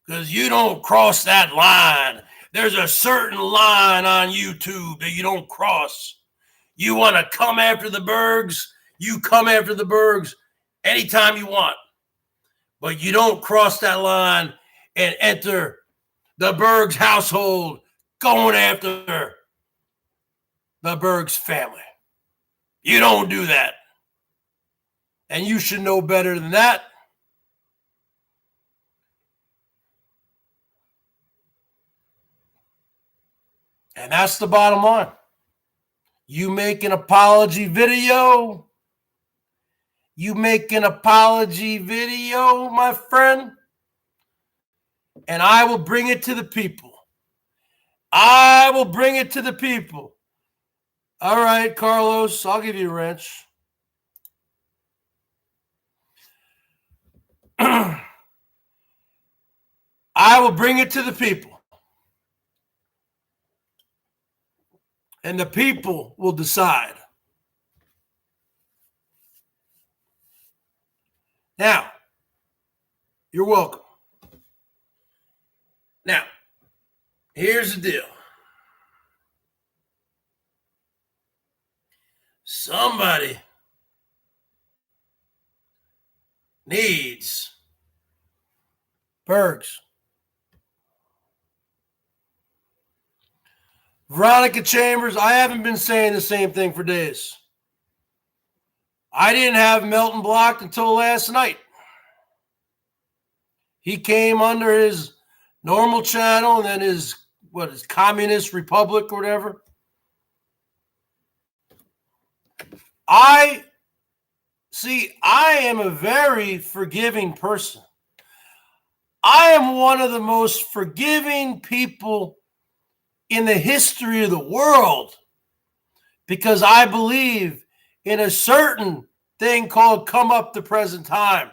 Because you don't cross that line. There's a certain line on YouTube that you don't cross. You want to come after the Bergs, you come after the Bergs anytime you want. But you don't cross that line and enter the Bergs household going after the Bergs family. You don't do that. And you should know better than that. And that's the bottom line. You make an apology video. You make an apology video, my friend. And I will bring it to the people. I will bring it to the people. All right, Carlos, I'll give you a wrench. I will bring it to the people. And the people will decide. Now, you're welcome. Now, here's the deal. Somebody needs Bergs. Veronica Chambers, I haven't been saying the same thing for days. I didn't have Melton blocked until last night. He came under his normal channel and then his Communist Republic or whatever. I am a very forgiving person. I am one of the most forgiving people in the history of the world because I believe in a certain thing called come up to present time.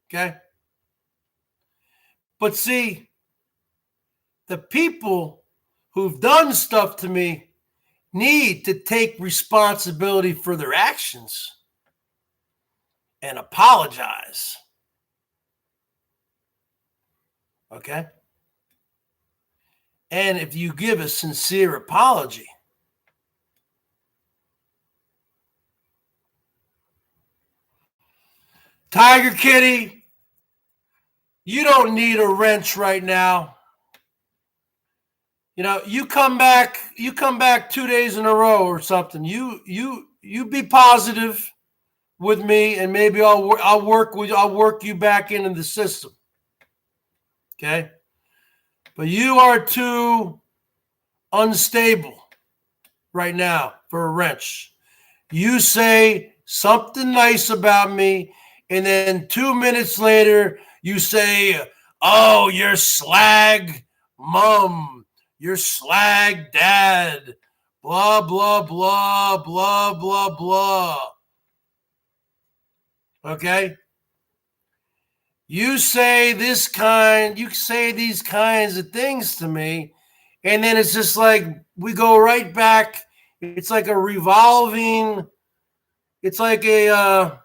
Okay? But see, the people who've done stuff to me need to take responsibility for their actions and apologize. Okay? And if you give a sincere apology, Tiger Kitty, you don't need a wrench right now. You know, you come back 2 days in a row or something. You be positive with me, and maybe I'll work you back into the system. Okay? But you are too unstable right now for a wrench. You say something nice about me, and then 2 minutes later, you say, oh, you're slag mom, you're slag dad, blah, blah, blah, blah, blah, blah. Okay? You say these kinds of things to me, and then it's just like we go right back. It's like a revolving, it's like a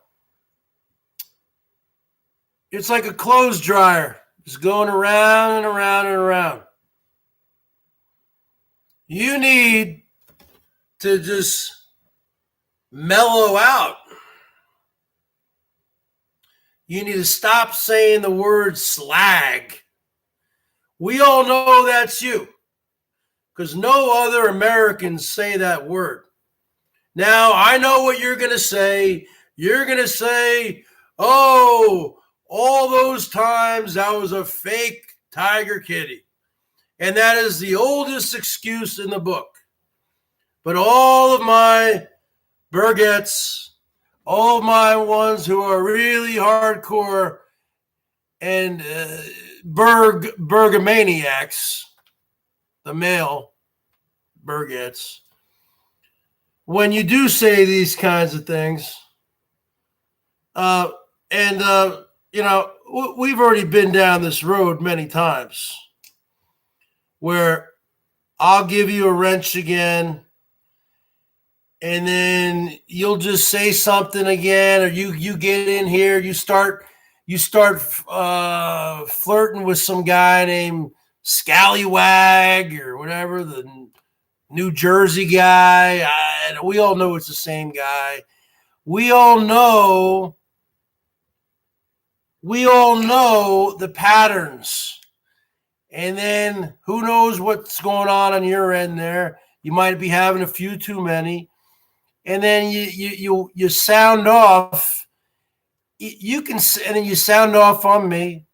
clothes dryer. Just going around and around and around. You need to just mellow out. You need to stop saying the word slag. We all know that's you, because no other Americans say that word. Now, I know what you're going to say. You're going to say, oh, all those times I was a fake Tiger Kitty. And that is the oldest excuse in the book. But all of my Bergettes, all of my ones who are really hardcore and Bergamaniacs, the male Bergettes, when you do say these kinds of things, we've already been down this road many times where I'll give you a wrench again, and then you'll just say something again, or you get in here, you start flirting with some guy named Scallywag or whatever, the New Jersey guy. We all know it's the same guy. We all know the patterns. And then who knows what's going on your end there. You might be having a few too many. And then you sound off. And then you sound off on me.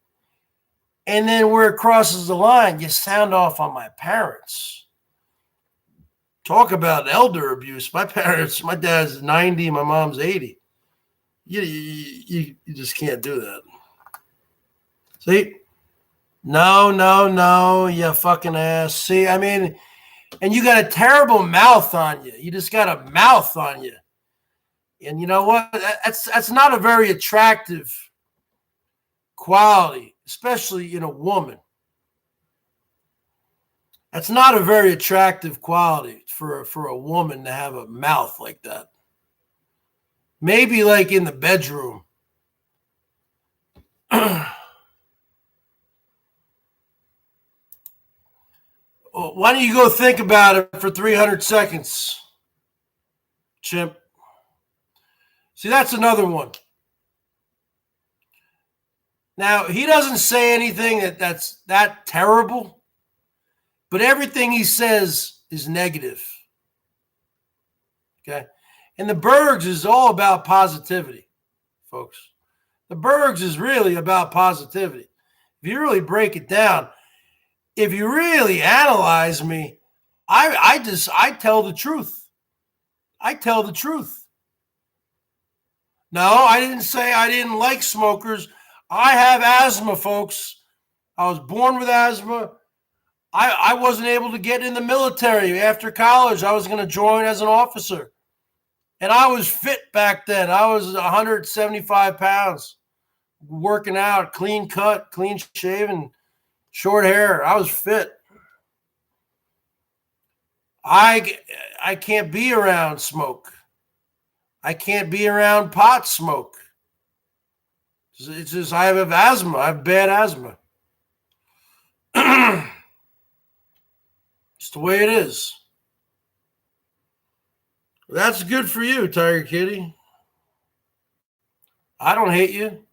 And then where it crosses the line, you sound off on my parents. Talk about elder abuse. My dad's 90, my mom's 80. You just can't do that. See? No, you fucking ass. See, I mean, and you got a terrible mouth on you. You just got a mouth on you. And you know what? That's not a very attractive quality, especially in a woman. That's not a very attractive quality for a woman to have a mouth like that. Maybe like in the bedroom. Why don't you go think about it for 300 seconds, chimp? See, that's another one. Now, he doesn't say anything that's that terrible, but everything he says is negative. Okay? And the Bergs is all about positivity, folks. The Bergs is really about positivity. If you really break it down, if you really analyze me, I tell the truth. I tell the truth. No, I didn't say I didn't like smokers. I have asthma, folks. I was born with asthma. I wasn't able to get in the military after college. I was going to join as an officer. And I was fit back then. I was 175 pounds, working out, clean cut, clean shaven, short hair. I was fit. I can't be around smoke. I can't be around pot smoke. It's just I have asthma. I have bad asthma. It's the way it is. That's good for you, Tiger Kitty. I don't hate you.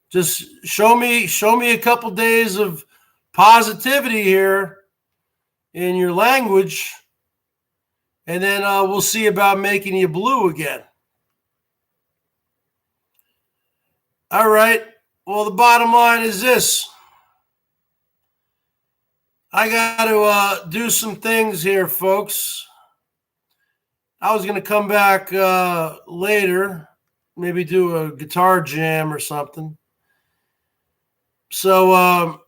Just show me a couple days of positivity here in your language, and then we'll see about making you blue again. All right. Well, the bottom line is this. I got to do some things here, folks. I was going to come back later, maybe do a guitar jam or something. So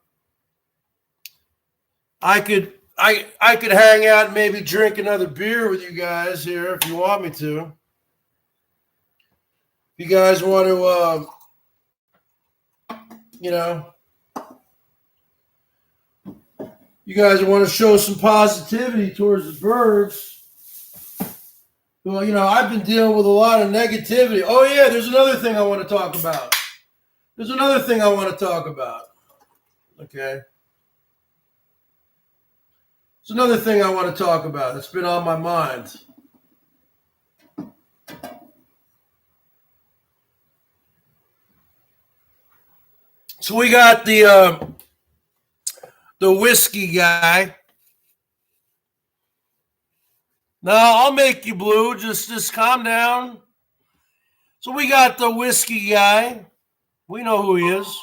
I could hang out and maybe drink another beer with you guys here if you want me to. If you guys want to, you guys want to show some positivity towards the Bergs. Well, I've been dealing with a lot of negativity. Oh, yeah, there's another thing I want to talk about. Okay. There's another thing I want to talk about that's been on my mind. So we got the whiskey guy. No, I'll make you blue. Just calm down. So we got the whiskey guy. We know who he is.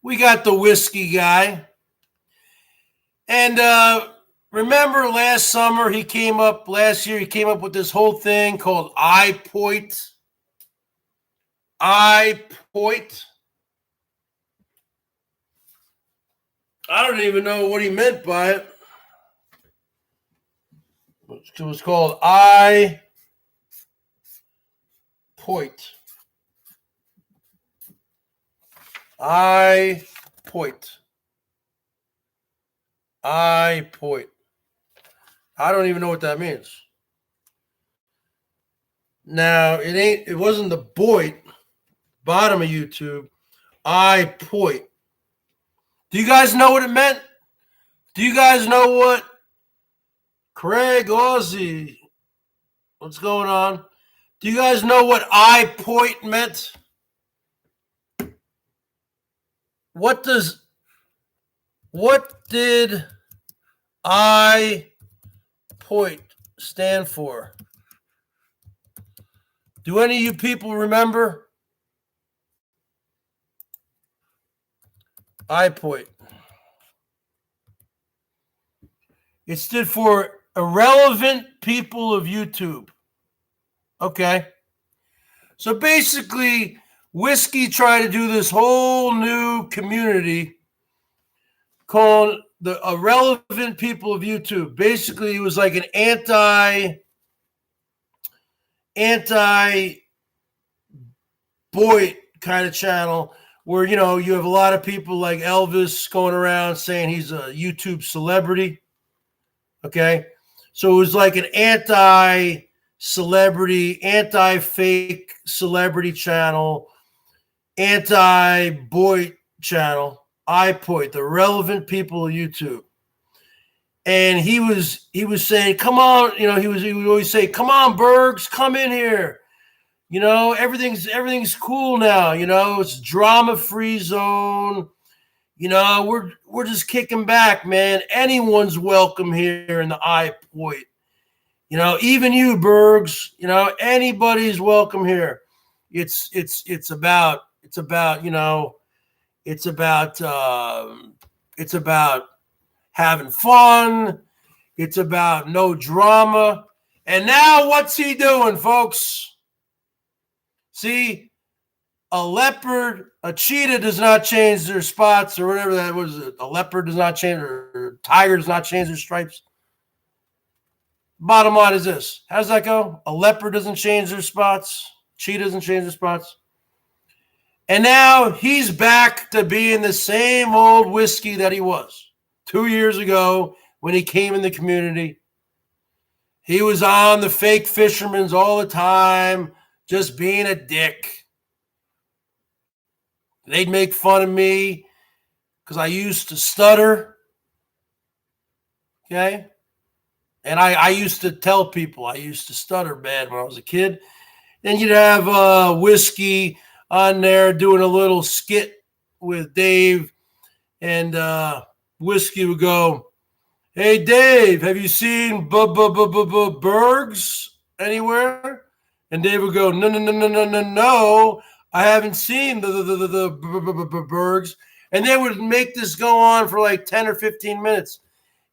We got the whiskey guy. And remember last year he came up with this whole thing called iPoint. iPoint. I don't even know what he meant by it. It was called iPoint. iPoint. iPoint. I don't even know what that means. Now, it wasn't the Boit, bottom of YouTube. iPoint. Do you guys know what it meant? Do you guys know what Craig Aussie? What's going on? Do you guys know what iPoint meant? What did iPoint stand for? Do any of you people remember? iPoint. It stood for Irrelevant People of YouTube. Okay. So basically, Whiskey tried to do this whole new community called the Irrelevant People of YouTube. Basically, it was like an anti-Boit kind of channel where, you have a lot of people like Elvis going around saying he's a YouTube celebrity. Okay. So it was like an anti-celebrity, anti-fake celebrity channel, anti-Boit channel, iPoint, the relevant people of YouTube. And he was saying, come on, he would always say, come on, Bergs, come in here. Everything's cool now. It's drama-free zone. We're just kicking back, man. Anyone's welcome here in the iPoint. Even you, Bergs. Anybody's welcome here. It's about having fun. It's about no drama. And now what's he doing, folks? See, a cheetah does not change their spots or whatever that was. A leopard does not change, or a tiger does not change their stripes. Bottom line is this. How does that go? A leopard doesn't change their spots. Cheetah doesn't change their spots. And now he's back to being the same old whiskey that he was 2 years ago when he came in the community. He was on the fake fishermen's all the time, just being a dick. They'd make fun of me because I used to stutter. Okay? And I used to tell people I used to stutter bad when I was a kid. Then you'd have Whiskey on there doing a little skit with Dave. And Whiskey would go, hey, Dave, have you seen Bergs anywhere? And Dave would go, no, I haven't seen the Bergs. And they would make this go on for like 10 or 15 minutes.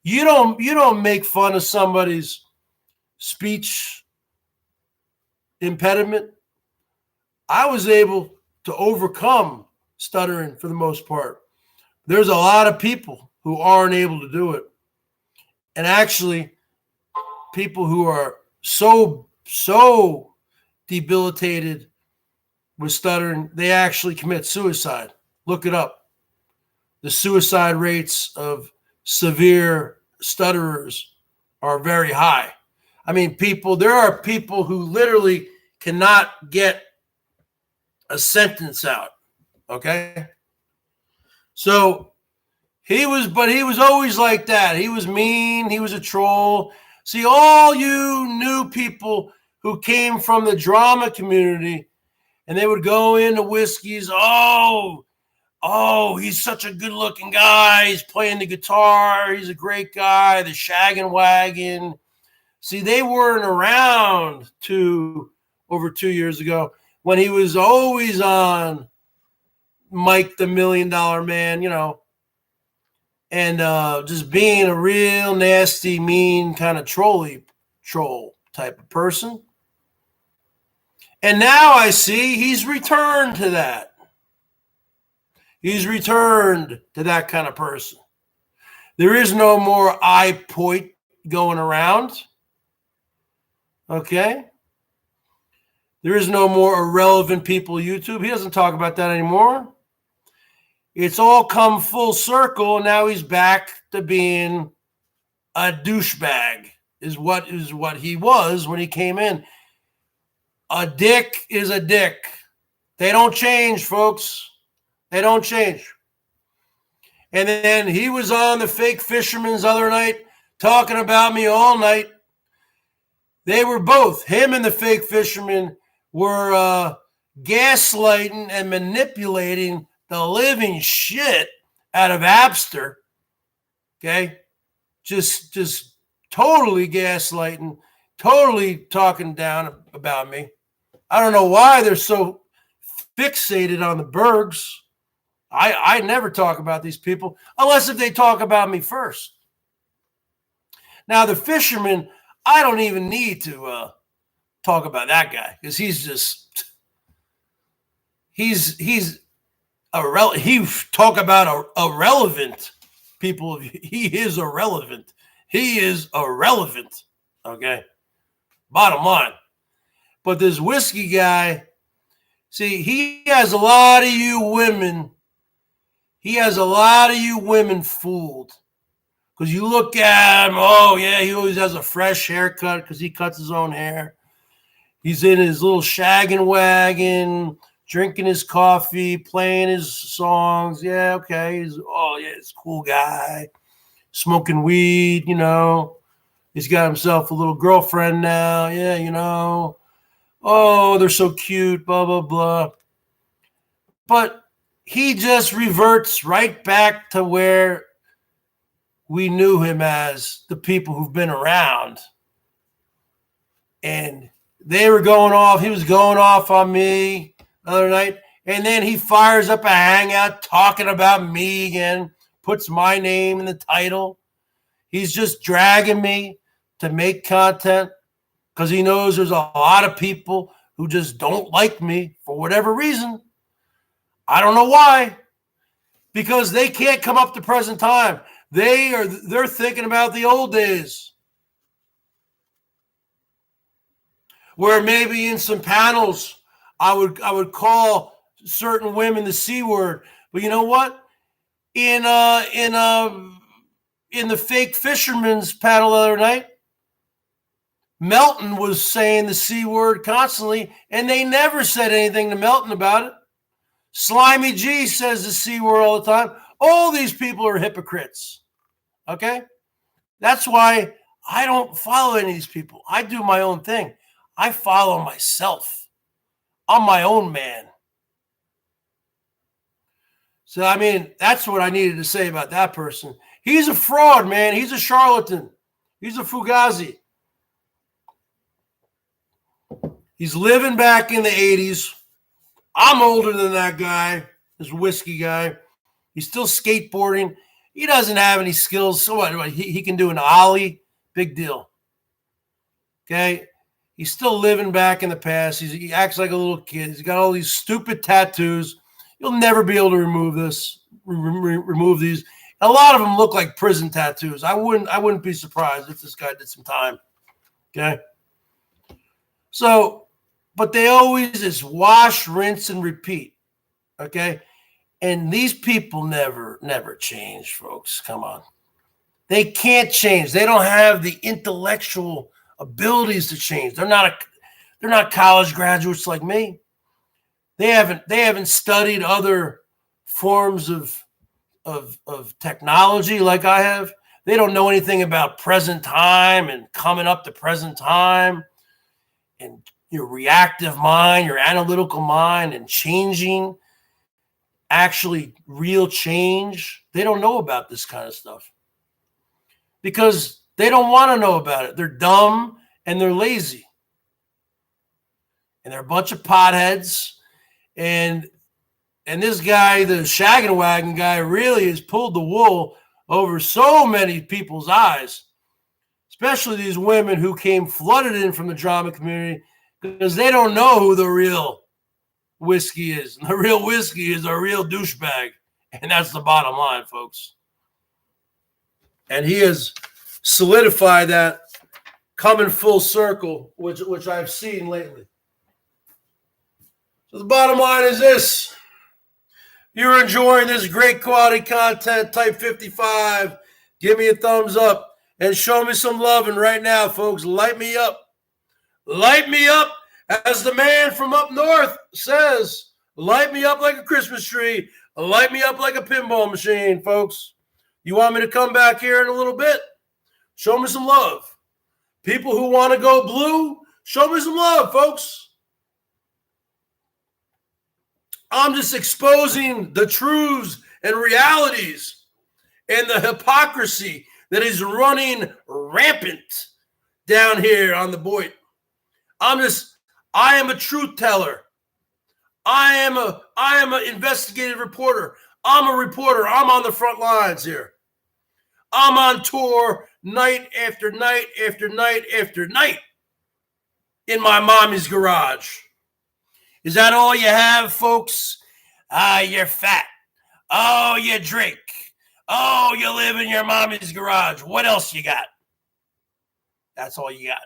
You don't make fun of somebody's speech impediment. I was able to overcome stuttering for the most part. There's a lot of people who aren't able to do it. And actually, people who are so debilitated with stuttering, they actually commit suicide. Look it up. The suicide rates of severe stutterers are very high. I mean, there are people who literally cannot get a sentence out. Okay. So he was always like that. He was mean. He was a troll. See, all you new people who came from the drama community and they would go into whiskeys. Oh, he's such a good looking guy. He's playing the guitar. He's a great guy. The shaggin' wagon. See, they weren't around over 2 years ago when he was always on Mike the $1 Million Man, and just being a real nasty, mean kind of troll type of person. And now I see he's returned to that. He's returned to that kind of person. There is no more eye point going around. Okay? There is no more irrelevant people YouTube. He doesn't talk about that anymore. It's all come full circle, and now he's back to being a douchebag, is what he was when he came in. A dick is a dick. They don't change, folks. They don't change. And then he was on the Fake Fisherman's other night talking about me all night. They were both, him and the Fake Fisherman, were gaslighting and manipulating the living shit out of Abster. Okay? Just totally gaslighting, totally talking down about me. I don't know why they're so fixated on the Bergs. I never talk about these people unless if they talk about me first. Now, the Fisherman, I don't even need to talk about that guy because he's irrelevant. He talk about irrelevant people. He is irrelevant. He is irrelevant. Okay. Bottom line. But this whiskey guy, see, he has a lot of you women. He has a lot of you women fooled. Because you look at him, oh, yeah, he always has a fresh haircut because he cuts his own hair. He's in his little shaggin' wagon, drinking his coffee, playing his songs. Yeah, okay. He's a cool guy. Smoking weed, He's got himself a little girlfriend now. Yeah, Oh, they're so cute, blah, blah, blah. But he just reverts right back to where we knew him as, the people who've been around. And they were going off. He was going off on me the other night. And then he fires up a hangout talking about me again, puts my name in the title. He's just dragging me to make content because he knows there's a lot of people who just don't like me for whatever reason. I don't know why. Because they can't come up to present time. They're thinking about the old days. Where maybe in some panels I would call certain women the C word. But you know what? In the Fake Fisherman's panel the other night, Melton was saying the C word constantly, and they never said anything to Melton about it. Slimy G says the C word all the time. All these people are hypocrites. Okay? That's why I don't follow any of these people. I do my own thing. I follow myself. I'm my own man. So, I mean, that's what I needed to say about that person. He's a fraud, man. He's a charlatan. He's a fugazi. He's living back in the 80s. I'm older than that guy, this whiskey guy. He's still skateboarding. He doesn't have any skills. So what? He can do an ollie. Big deal. Okay? He's still living back in the past. He acts like a little kid. He's got all these stupid tattoos. You'll never be able to remove these. A lot of them look like prison tattoos. I wouldn't be surprised if this guy did some time. Okay? So, but they always is wash, rinse, and repeat. Okay? And these people never change, folks. Come on. They can't change. They don't have the intellectual abilities to change. They're not college graduates like me. They haven't studied other forms of technology like I have. They don't know anything about present time and coming up to present time and your reactive mind, your analytical mind, and changing, actually real change. They don't know about this kind of stuff because they don't want to know about it. They're dumb and they're lazy. And they're a bunch of potheads. And this guy, the shaggin' wagon guy, really has pulled the wool over so many people's eyes, especially these women who came flooded in from the drama community because they don't know who the real whiskey is. And the real whiskey is a real douchebag. And that's the bottom line, folks. And he has solidified that coming full circle, which I've seen lately. So the bottom line is this. You're enjoying this great quality content, type 55. Give me a thumbs up and show me some love. And right now, folks, light me up. Light me up, as the man from up north says. Light me up like a Christmas tree. Light me up like a pinball machine, folks. You want me to come back here in a little bit? Show me some love. People who want to go blue, show me some love, folks. I'm just exposing the truths and realities and the hypocrisy that is running rampant down here on the Boyd. I am a truth teller. I am an investigative reporter. I'm a reporter. I'm on the front lines here. I'm on tour night after night after night after night in my mommy's garage. Is that all you have, folks? You're fat. Oh, you drink. Oh, you live in your mommy's garage. What else you got? That's all you got.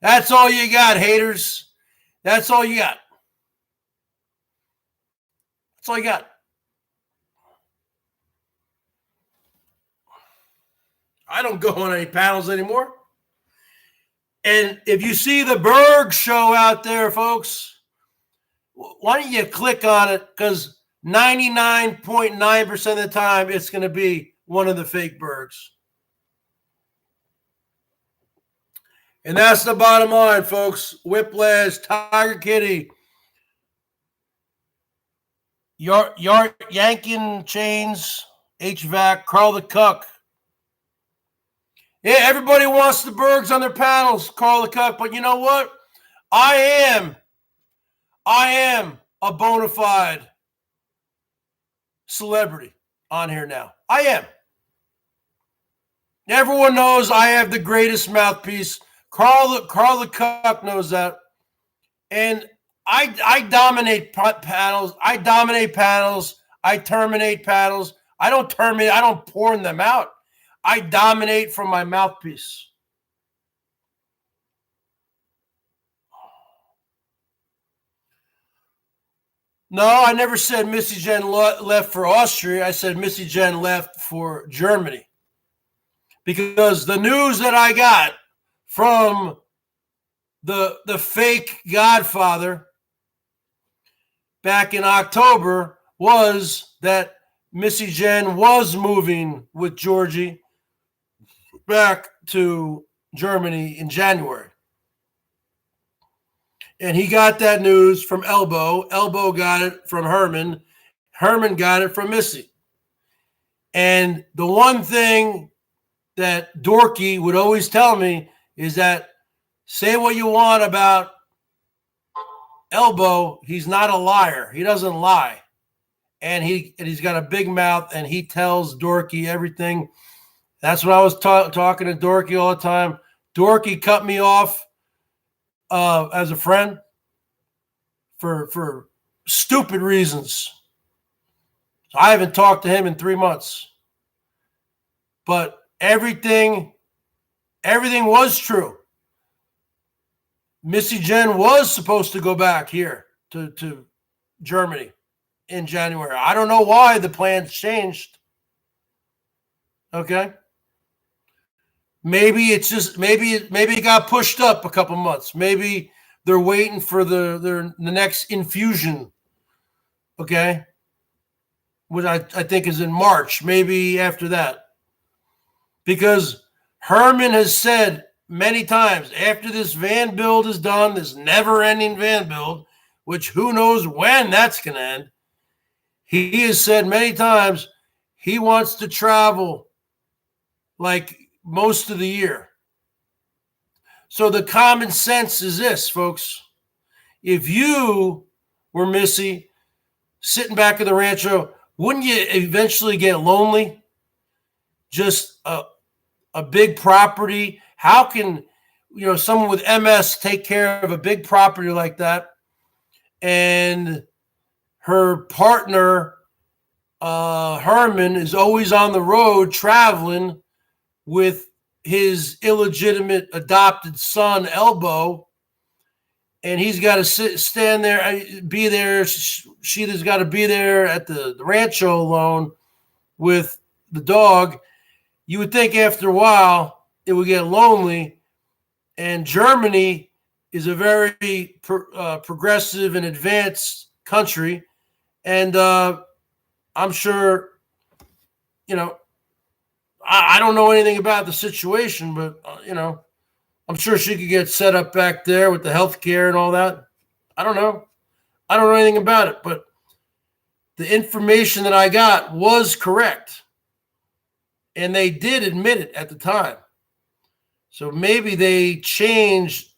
That's all you got, haters. That's all you got. That's all you got. I don't go on any panels anymore. And if you see the BERGS Show out there, folks, why don't you click on it? Because 99.9% of the time, it's going to be one of the fake BERGS. And that's the bottom line, folks. Whiplash, Tiger Kitty, Yankin Chains, HVAC, Carl the Cuck. Yeah, everybody wants the BERGS on their panels, Carl the Cuck. But you know what? I am a bona fide celebrity on here now. I am. Everyone knows I have the greatest mouthpiece. Carl the Cuck knows that. And I dominate panels. I dominate panels. I terminate panels. I don't terminate. I don't porn them out. I dominate from my mouthpiece. No, I never said Missy Jen left for Austria. I said Missy Jen left for Germany. Because the news that I got from the fake Godfather back in October was that Missy Jen was moving with Georgie back to Germany in January. And he got that news from Elbow. Elbow got it from Herman. Herman got it from Missy. And the one thing that Dorky would always tell me is that say what you want about Elbow, he's not a liar. He doesn't lie. and he's got a big mouth, and he tells Dorky everything. That's what I was talking to Dorky all the time. Dorky cut me off as a friend for stupid reasons. So I haven't talked to him in 3 months. But everything was true. Missy Jen was supposed to go back here to Germany in January. I don't know why the plans changed. Okay. Maybe it's just maybe it got pushed up a couple months. Maybe they're waiting for the next infusion. Okay. Which I think is in March, maybe after that. Because Herman has said many times, after this van build is done, this never-ending van build, which who knows when that's going to end, he has said many times he wants to travel like most of the year. So the common sense is this, folks. If you were Missy sitting back at the rancho, wouldn't you eventually get lonely? Just a big property. How can someone with MS take care of a big property like that? And her partner, Herman, is always on the road traveling with his illegitimate adopted son, Elbow, and he's got to stand there, be there. Sheeta's got to be there at the rancho alone with the dog. You would think after a while it would get lonely, and Germany is a very progressive and advanced country, and I'm sure, I don't know anything about the situation, but, I'm sure she could get set up back there with the health care and all that. I don't know. I don't know anything about it, but the information that I got was correct. And they did admit it at the time. So maybe they changed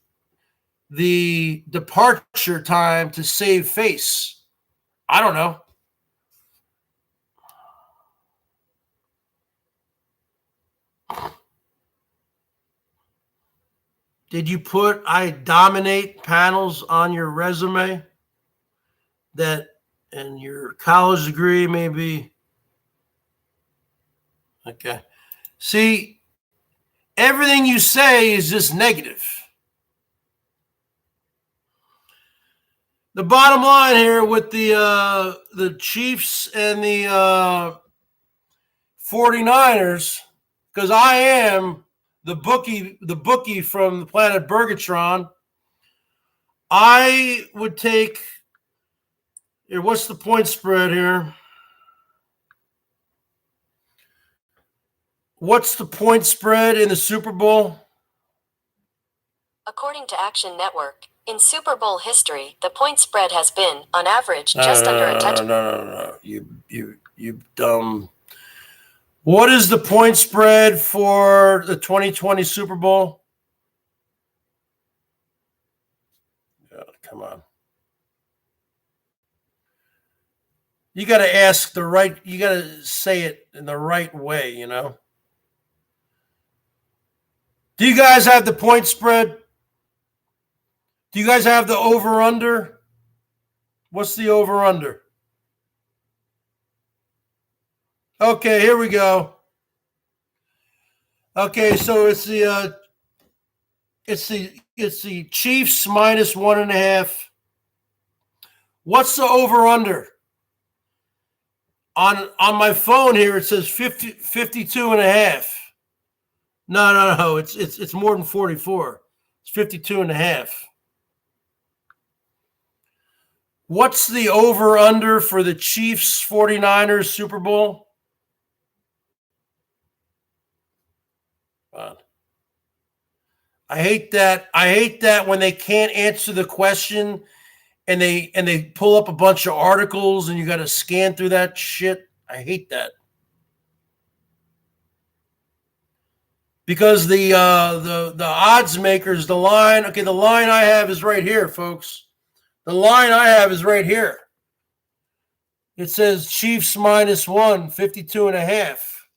the departure time to save face. I don't know. Did you put I dominate panels on your resume? That and your college degree maybe? Okay. See, everything you say is just negative. The bottom line here with the Chiefs and the 49ers, because I am the bookie from the planet Bergatron, I would take here. What's the point spread here? What's the point spread in the Super Bowl? According to Action Network, in Super Bowl history, the point spread has been, on average, just under a touchdown. No. You dumb. What is the point spread for the 2020 Super Bowl? God, come on. You got to ask you got to say it in the right way, Do you guys have the point spread? Do you guys have the over-under? What's the over-under? Okay, here we go. Okay, so it's the Chiefs minus 1.5. What's the over-under? On my phone here, it says 52.5. No. It's more than 44. It's 52.5. What's the over-under for the Chiefs 49ers Super Bowl? I hate that. I hate that when they can't answer the question and they pull up a bunch of articles and you got to scan through that shit. I hate that. Because the odds makers, the line I have is right here, folks. The line I have is right here. It says Chiefs -1, 52.5.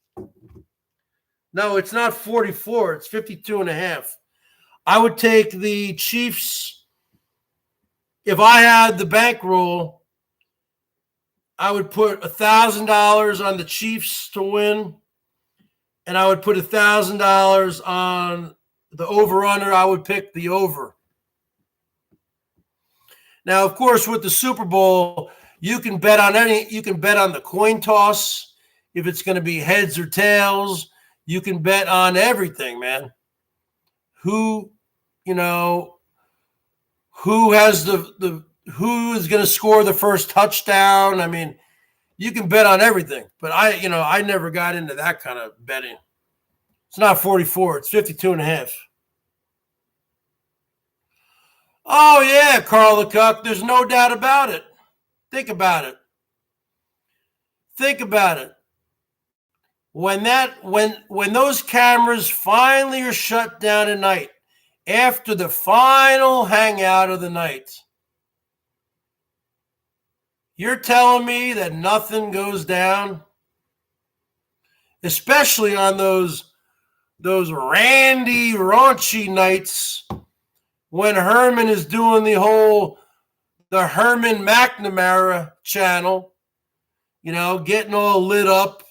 No, it's not 44. It's 52.5. I would take the Chiefs. If I had the bankroll, I would put $1,000 on the Chiefs to win, and I would put $1,000 on the over/under. I would pick the over. Now, of course, with the Super Bowl, you can bet on the coin toss if it's going to be heads or tails. You can bet on everything, man. Who has who is going to score the first touchdown? I mean, you can bet on everything. But I never got into that kind of betting. It's not 44, it's 52.5. Oh yeah, Carl the Cuck, there's no doubt about it. Think about it. When those cameras finally are shut down at night, after the final hangout of the night, you're telling me that nothing goes down? Especially on those randy, raunchy nights when Herman is doing the Herman McNamara channel, getting all lit up,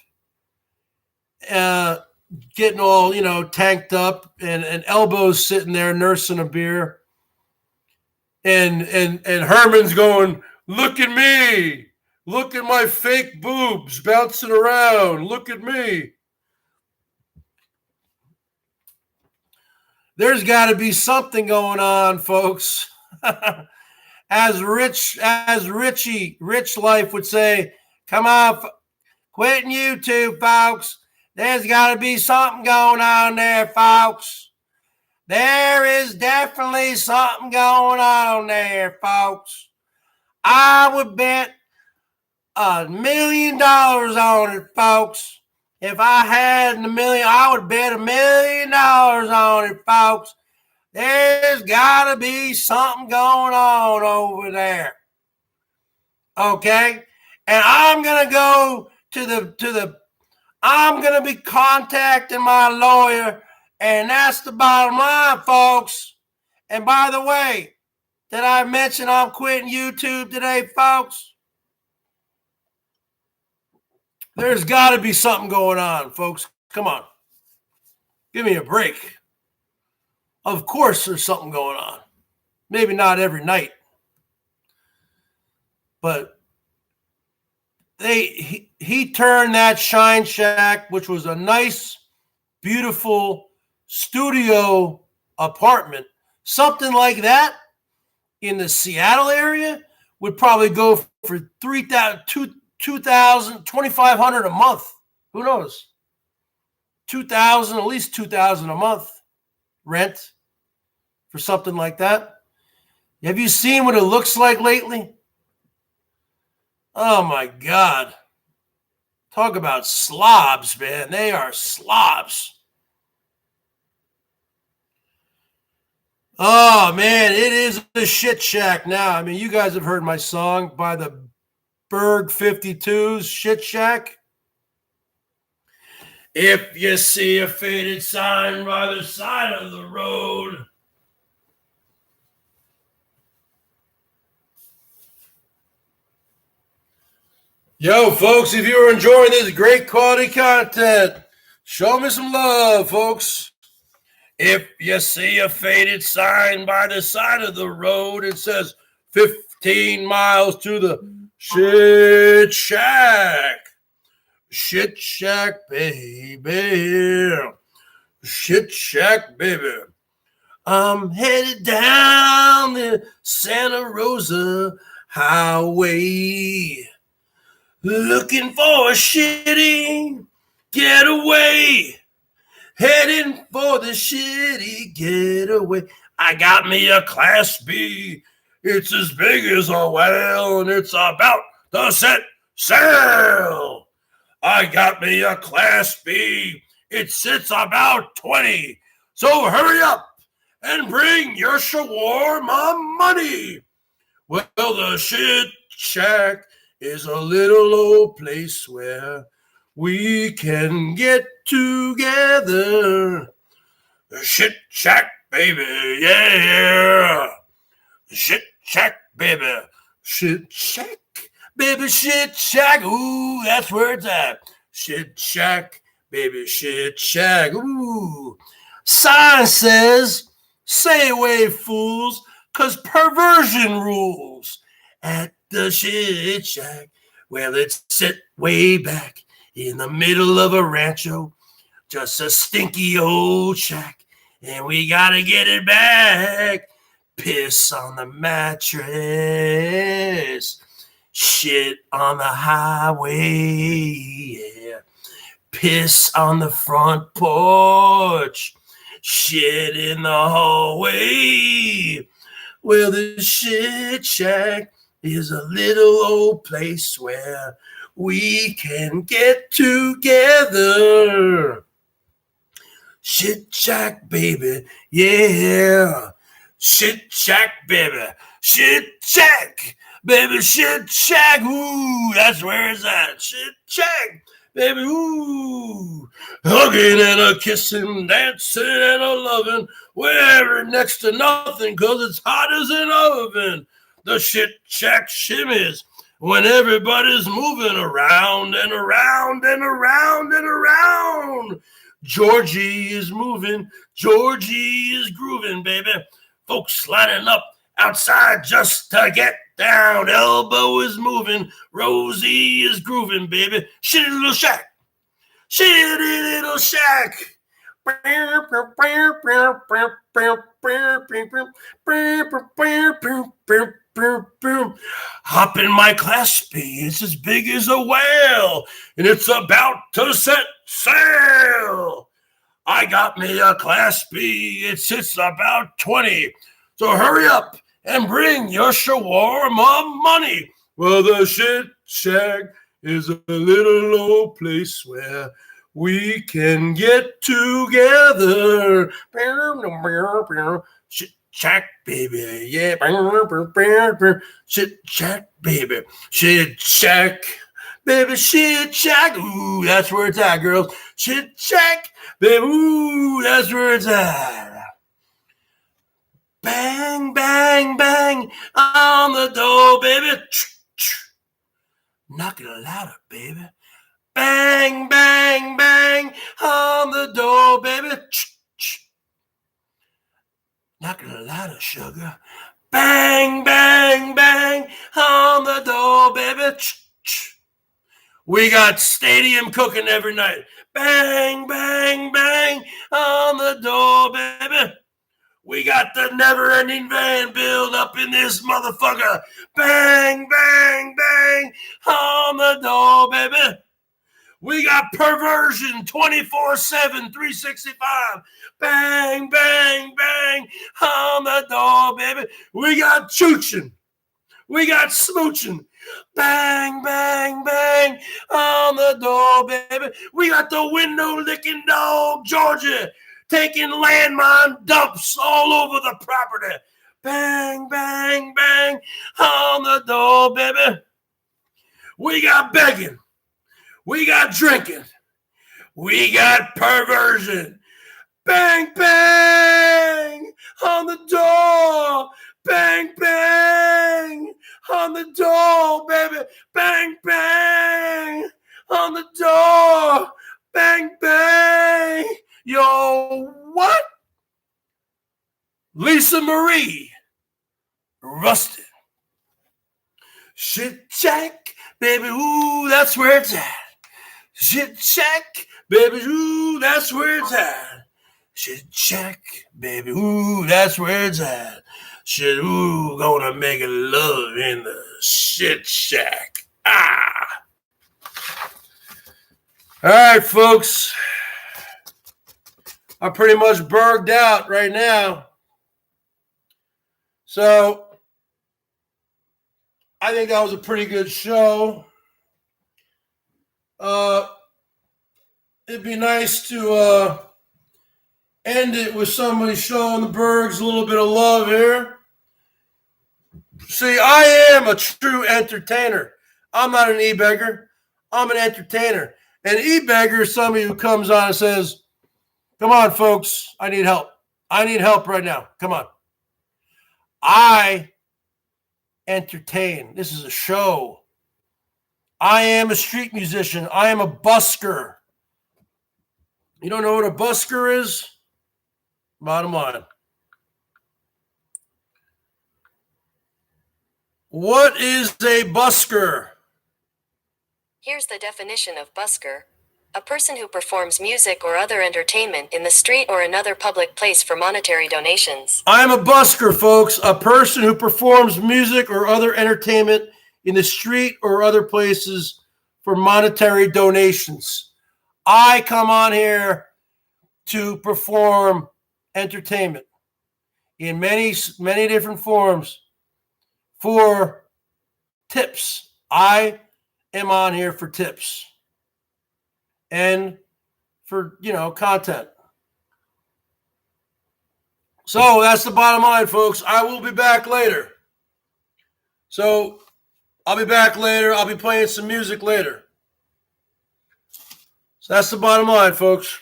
getting all, tanked up, and Elbows sitting there nursing a beer. And Herman's going, look at me. Look at my fake boobs bouncing around. Look at me. There's got to be something going on, folks. As Rich Life would say, come on, quitting YouTube, folks. There's got to be something going on there, folks. There is definitely something going on there, folks. I would bet $1 million on it, folks. If I had $1 million, I would bet $1 million on it, folks. There's got to be something going on over there. Okay? And I'm going to go I'm going to be contacting my lawyer, and that's the bottom line, folks. And by the way, did I mention I'm quitting YouTube today, folks? There's got to be something going on, folks. Come on. Give me a break. Of course there's something going on. Maybe not every night. But he turned that Shine Shack, which was a nice, beautiful studio apartment, something like that in the Seattle area would probably go for $2,000, $2,500 a month. Who knows? $2,000, at least $2,000 a month rent for something like that. Have you seen what it looks like lately? Oh my God. Talk about slobs, man. They are slobs. Oh man, it is a shit shack now. I mean, you guys have heard my song by the BERGS 52's Shit Shack. If you see a faded sign by the side of the road, yo, folks, if you're enjoying this great quality content, show me some love, folks. If you see a faded sign by the side of the road, it says 15 miles to the Shit Shack. Shit Shack, baby. Shit Shack, baby. I'm headed down the Santa Rosa Highway, looking for a shitty getaway. Heading for the shitty getaway. I got me a Class B. It's as big as a whale, and it's about to set sail. I got me a Class B. It sits about 20. So hurry up and bring your shawarma money. Well, the Shit Shack is a little old place where we can get together. Shit shack, baby, yeah. Shit shack, baby. Shit shack, baby, shit shack. Ooh, that's where it's at. Shit shack, baby, shit shack. Ooh. Sign says, "Say away, fools, 'cause perversion rules." At the shit shack, well, it's set way back in the middle of a rancho, just a stinky old shack, and we gotta get it back. Piss on the mattress, shit on the highway, yeah. Piss on the front porch, shit in the hallway. Well, the shit shack is a little old place where we can get together. Shit shack, baby, yeah. Shit shack, baby. Shit shack, baby, shit shack. Ooh, that's where it's at. Shit shack, baby, ooh. Hugging and a kissing, dancing and a loving, wearing next to nothing 'cause it's hot as an oven. The shit shack shimmies when everybody's moving around and around and around and around. Georgie is moving, Georgie is grooving, baby. Folks lining up outside just to get down. Elbow is moving, Rosie is grooving, baby. Shitty little shack, shitty little shack. Hop in my Class B, it's as big as a whale, and it's about to set sail. I got me a Class B, it sits about 20, so hurry up and bring your shawarma money. Well, the shit shack is a little old place where we can get together. Shit shack, baby, yeah. Shit shack, baby, shit shack. Baby, shit shack, ooh, that's where it's at, girls. Shit shack, baby, ooh, that's where it's at. Bang, bang, bang on the door, baby. Knock it louder, baby. Bang, bang, bang on the door, baby. Knock it louder, sugar. Bang, bang, bang on the door, baby. We got stadium cooking every night. Bang, bang, bang on the door, baby. We got the never-ending van build up in this motherfucker. Bang, bang, bang on the door, baby. We got perversion 24/7, 365. Bang, bang, bang on the door, baby. We got chooching. We got smooching. Bang, bang, bang on the door, baby. We got the window-licking dog, Georgia, taking landmine dumps all over the property. Bang, bang, bang on the door, baby. We got begging. We got drinking. We got perversion. Bang, bang on the door. Bang, bang on the door, baby. Bang, bang on the door. Bang, bang. Yo, what? Lisa Marie, Rusted. Shit shack, baby, ooh, that's where it's at. Shit shack, baby, ooh, that's where it's at. Shit shack, baby, ooh, that's where it's at. Shit, ooh, gonna make love in the shit shack. Ah. All right, folks. I'm pretty much burged out right now. So, I think that was a pretty good show. It'd be nice to end it with somebody showing the Bergs a little bit of love here. See, I am a true entertainer. I'm not an e-beggar. I'm an entertainer. An e-beggar is somebody who comes on and says, come on, folks, I need help. I need help right now. Come on. I entertain. This is a show. I am a street musician. I am a busker. You don't know what a busker is? Bottom line. What is a busker? Here's the definition of busker. A person who performs music or other entertainment in the street or another public place for monetary donations. I'm a busker, folks. A person who performs music or other entertainment in the street or other places for monetary donations. I come on here to perform entertainment in many different forms for tips. I am on here for tips and for, content. So that's the bottom line, folks. I will be back later. So I'll be back later. I'll be playing some music later. So that's the bottom line, folks.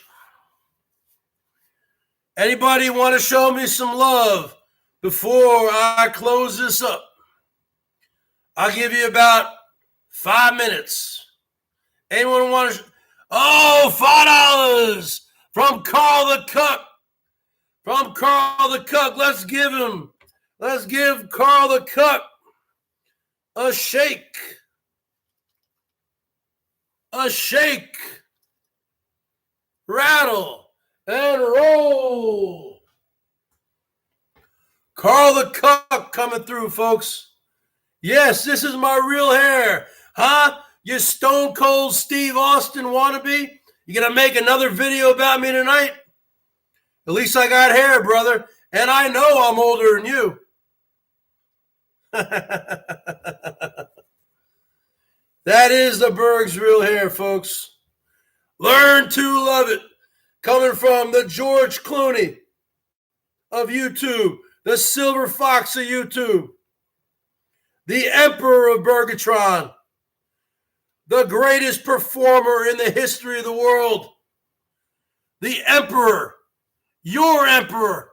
Anybody want to show me some love before I close this up? I'll give you about 5 minutes. Anyone want to? $5 from Carl the Cuck. From Carl the Cuck. Let's give Carl the Cuck a shake. A shake. Rattle and roll. Carl the Cuck coming through, folks. Yes, this is my real hair. Huh? You Stone Cold Steve Austin wannabe? You gonna make another video about me tonight? At least I got hair, brother. And I know I'm older than you. That is the Berg's real hair, folks. Learn to love it. Coming from the George Clooney of YouTube, the Silver Fox of YouTube, the Emperor of Bergatron, the greatest performer in the history of the world, the Emperor, your Emperor,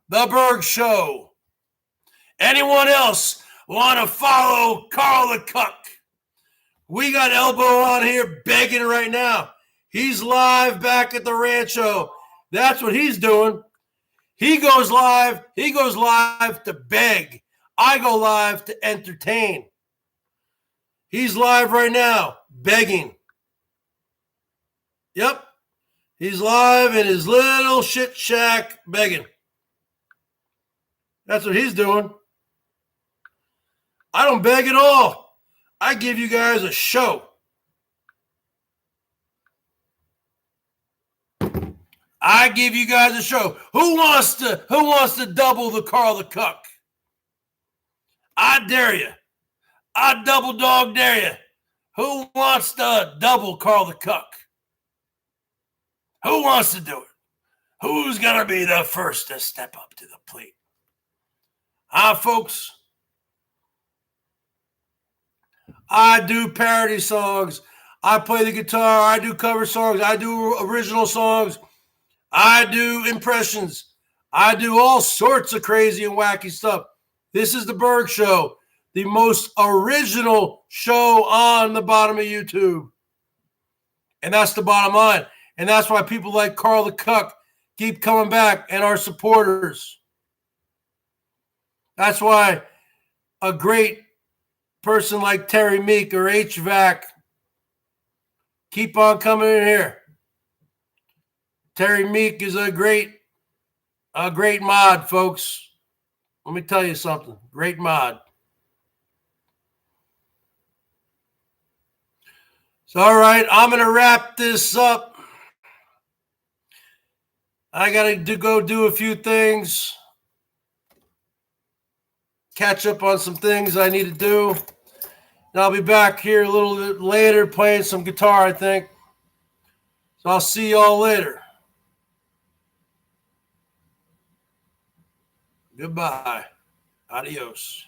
the BERGS Show. Anyone else want to follow Carl the Cuck? We got Elbow on here begging right now. He's live back at the Rancho. That's what he's doing. He goes live to beg. I go live to entertain. He's live right now, begging. Yep. He's live in his little shit shack begging. That's what he's doing. I don't beg at all. I give you guys a show. I give you guys a show. Who wants to double the Carl the Cuck? I dare you. I double dog dare you. Who wants to double Carl the Cuck? Who wants to do it? Who's going to be the first to step up to the plate? Folks? I do parody songs. I play the guitar. I do cover songs. I do original songs. I do impressions. I do all sorts of crazy and wacky stuff. This is the BERGS Show, the most original show on the bottom of YouTube. And that's the bottom line. And that's why people like Carl the Cuck keep coming back and are supporters. That's why a great person like Terry Meek or HVAC keep on coming in here. Terry Meek is a great mod, folks. Let me tell you something. Great mod. So, all right, I'm going to wrap this up. I got to go do a few things. Catch up on some things I need to do. And I'll be back here a little bit later playing some guitar, I think. So I'll see y'all later. Goodbye. Adios.